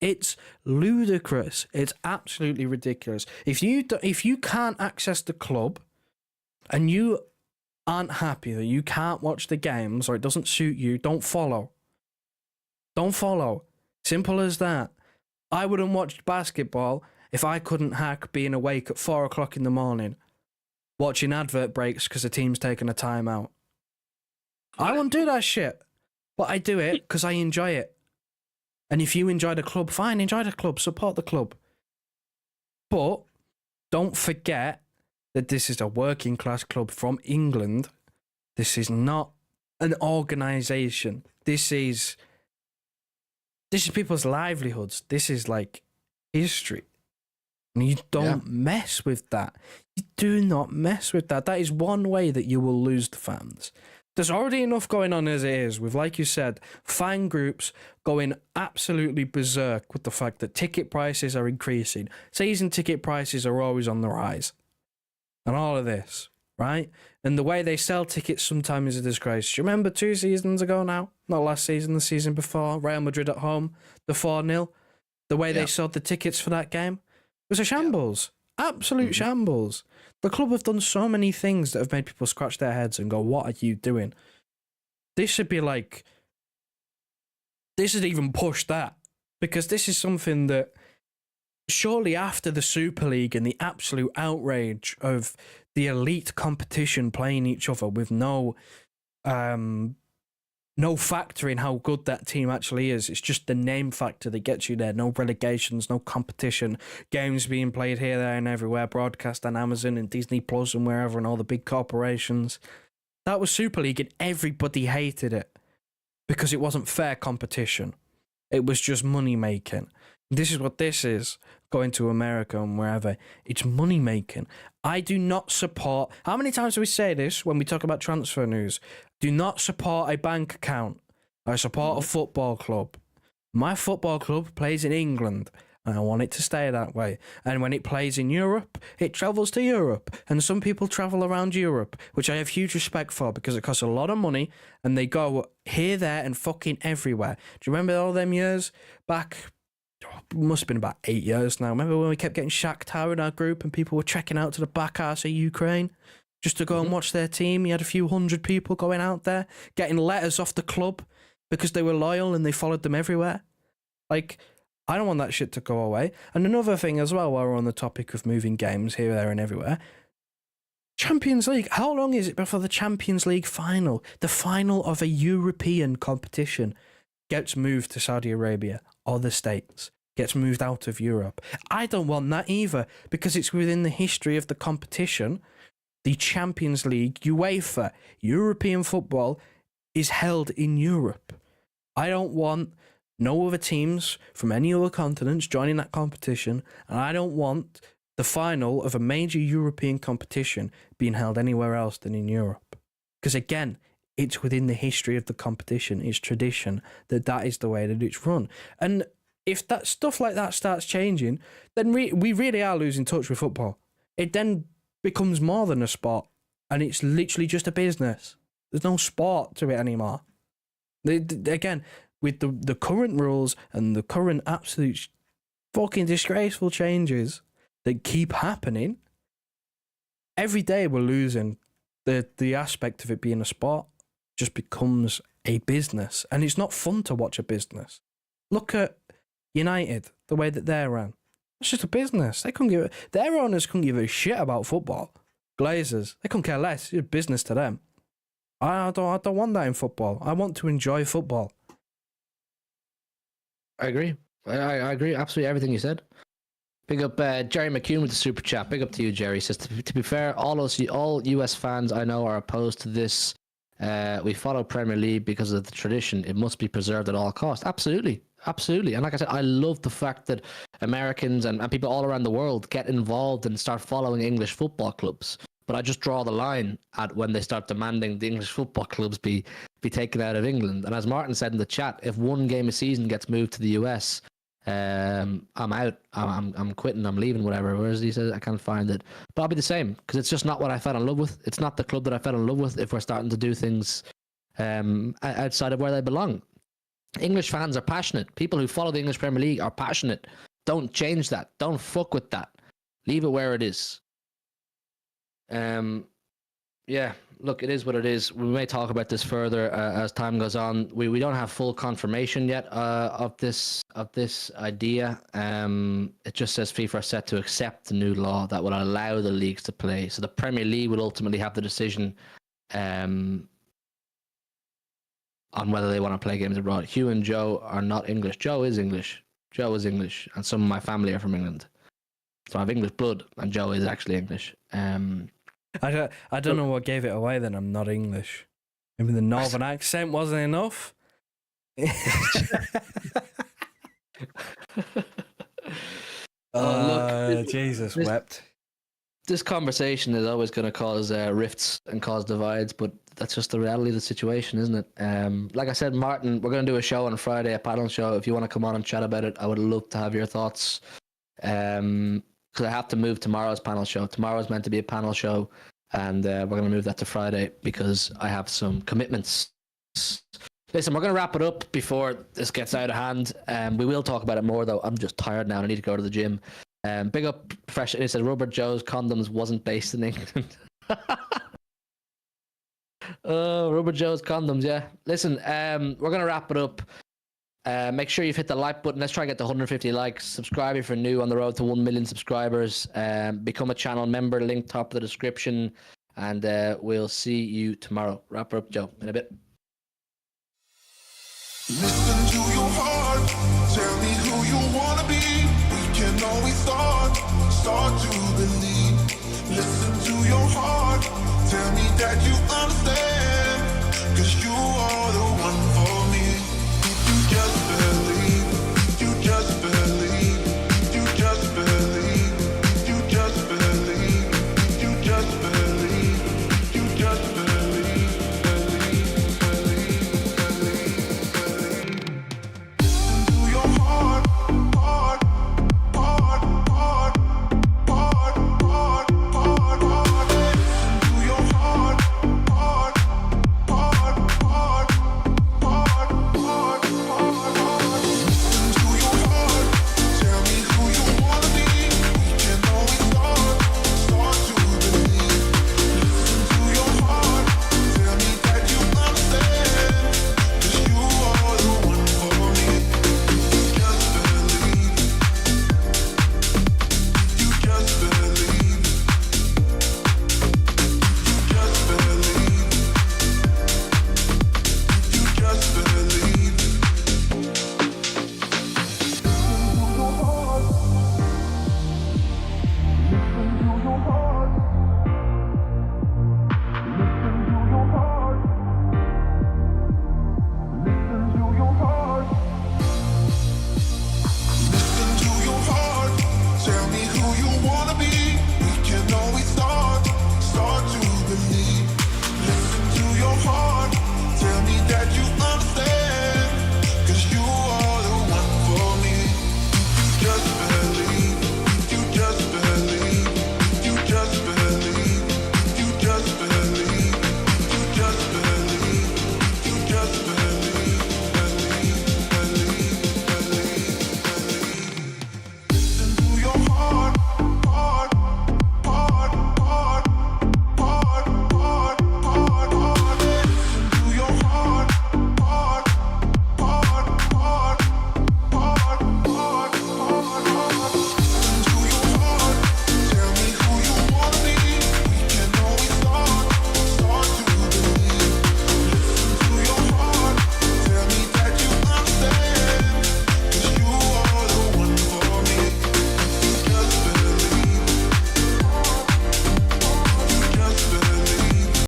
It's ludicrous. It's absolutely ridiculous. If you can't access the club and you aren't happy that you can't watch the games or it doesn't suit you, don't follow. Don't follow. Simple as that. I wouldn't watch basketball if I couldn't hack being awake at 4 o'clock in the morning. Watching advert breaks because the team's taking a timeout. I won't do that shit. But I do it because I enjoy it. And if you enjoy the club, fine, enjoy the club, support the club. But don't forget that this is a working class club from England. This is not an organisation. This is people's livelihoods. This is like history. And you don't mess with that. You do not mess with that. That is one way that you will lose the fans. There's already enough going on as it is with, like you said, fan groups going absolutely berserk with the fact that ticket prices are increasing. Season ticket prices are always on the rise. And all of this, right? And the way they sell tickets sometimes is a disgrace. Do you remember 2 seasons ago now? Not last season, the season before. Real Madrid at home, the 4-0. The way they sold the tickets for that game. It was a shambles. Absolute shambles. The club have done so many things that have made people scratch their heads and go, what are you doing? This should be like... This should even push that. Because this is something that... Surely after the Super League and the absolute outrage of the elite competition playing each other with no factor in how good that team actually is. It's just the name factor that gets you there. No relegations, no competition. Games being played here, there and everywhere. Broadcast on Amazon and Disney Plus and wherever and all the big corporations. That was Super League and everybody hated it. Because it wasn't fair competition. It was just money making. This is what this is. Going to America and wherever. It's money making. I do not support... How many times do we say this when we talk about transfer news? Do not support a bank account. I support a football club. My football club plays in England, and I want it to stay that way. And when it plays in Europe, it travels to Europe. And some people travel around Europe, which I have huge respect for because it costs a lot of money, and they go here, there, and fucking everywhere. Do you remember all them years back? Must have been about 8 years now. Remember when we kept getting Shakhtar in our group and people were trekking out to the back arse of Ukraine just to go and watch their team? You had a few hundred people going out there, getting letters off the club because they were loyal and they followed them everywhere. Like, I don't want that shit to go away. And another thing as well, while we're on the topic of moving games here, there and everywhere, Champions League. How long is it before the Champions League final, the final of a European competition, gets moved to Saudi Arabia or the States, gets moved out of Europe? I don't want that either because it's within the history of the competition. The Champions League, UEFA, European football is held in Europe. I don't want no other teams from any other continents joining that competition, and I don't want the final of a major European competition being held anywhere else than in Europe. Because again, it's within the history of the competition, it's tradition that is the way that it's run. And if that stuff like that starts changing, then we really are losing touch with football. It then becomes more than a sport, and it's literally just a business. There's no sport to it anymore. Again, with the current rules and the current absolute fucking disgraceful changes that keep happening, every day we're losing the aspect of it being a sport. Just becomes a business, and it's not fun to watch a business. Look at United, the way that they're run. It's just a business. Their owners couldn't give a shit about football. Glazers, they couldn't care less. It's business to them. I don't want that in football. I want to enjoy football. I agree. I agree absolutely everything you said. Big up Jerry McCune with the super chat. Big up to you, Jerry. Says to be fair, all US fans I know are opposed to this. We follow Premier League because of the tradition. It must be preserved at all costs. Absolutely. Absolutely. And like I said, I love the fact that Americans and people all around the world get involved and start following English football clubs. But I just draw the line at when they start demanding the English football clubs be taken out of England. And as Martin said in the chat, if one game a season gets moved to the US, I'm out. I'm quitting. I'm leaving. Whatever. Where is he? Says I can't find it. But I'll be the same because it's just not what I fell in love with. It's not the club that I fell in love with. If we're starting to do things outside of where they belong, English fans are passionate. People who follow the English Premier League are passionate. Don't change that. Don't fuck with that. Leave it where it is. Yeah, look, it is what it is. We may talk about this further as time goes on. We don't have full confirmation yet of this idea. It just says FIFA are set to accept the new law that will allow the leagues to play. So the Premier League will ultimately have the decision on whether they want to play games abroad. Hugh and Joe are not English. Joe is English. And some of my family are from England. So I have English blood, and Joe is actually English. I don't know what gave it away then I'm not English. Maybe the northern accent wasn't enough. Look, Jesus wept. This conversation is always going to cause rifts and cause divides, but that's just the reality of the situation, isn't it? Like I said, Martin, we're going to do a show on Friday, a panel show. If you want to come on and chat about it, I would love to have your thoughts. Because I have to move tomorrow's panel show. Tomorrow's meant to be a panel show, and we're going to move that to Friday because I have some commitments. Listen, we're going to wrap it up before this gets out of hand. We will talk about it more, though. I'm just tired now and I need to go to the gym. Big up Fresh. It says Rubber Joe's Condoms wasn't based in England. Oh, Rubber Joe's Condoms, yeah. Listen, we're going to wrap it up. Make sure you've hit the like button. Let's try to get to 150 likes. Subscribe if you're new, on the road to 1 million subscribers. Become a channel member, link top of the description. And we'll see you tomorrow. Wrap her up, Joe, in a bit. Listen to your heart. Tell me who you wanna be. We can always start to believe. Listen to your heart. Tell me that you understand.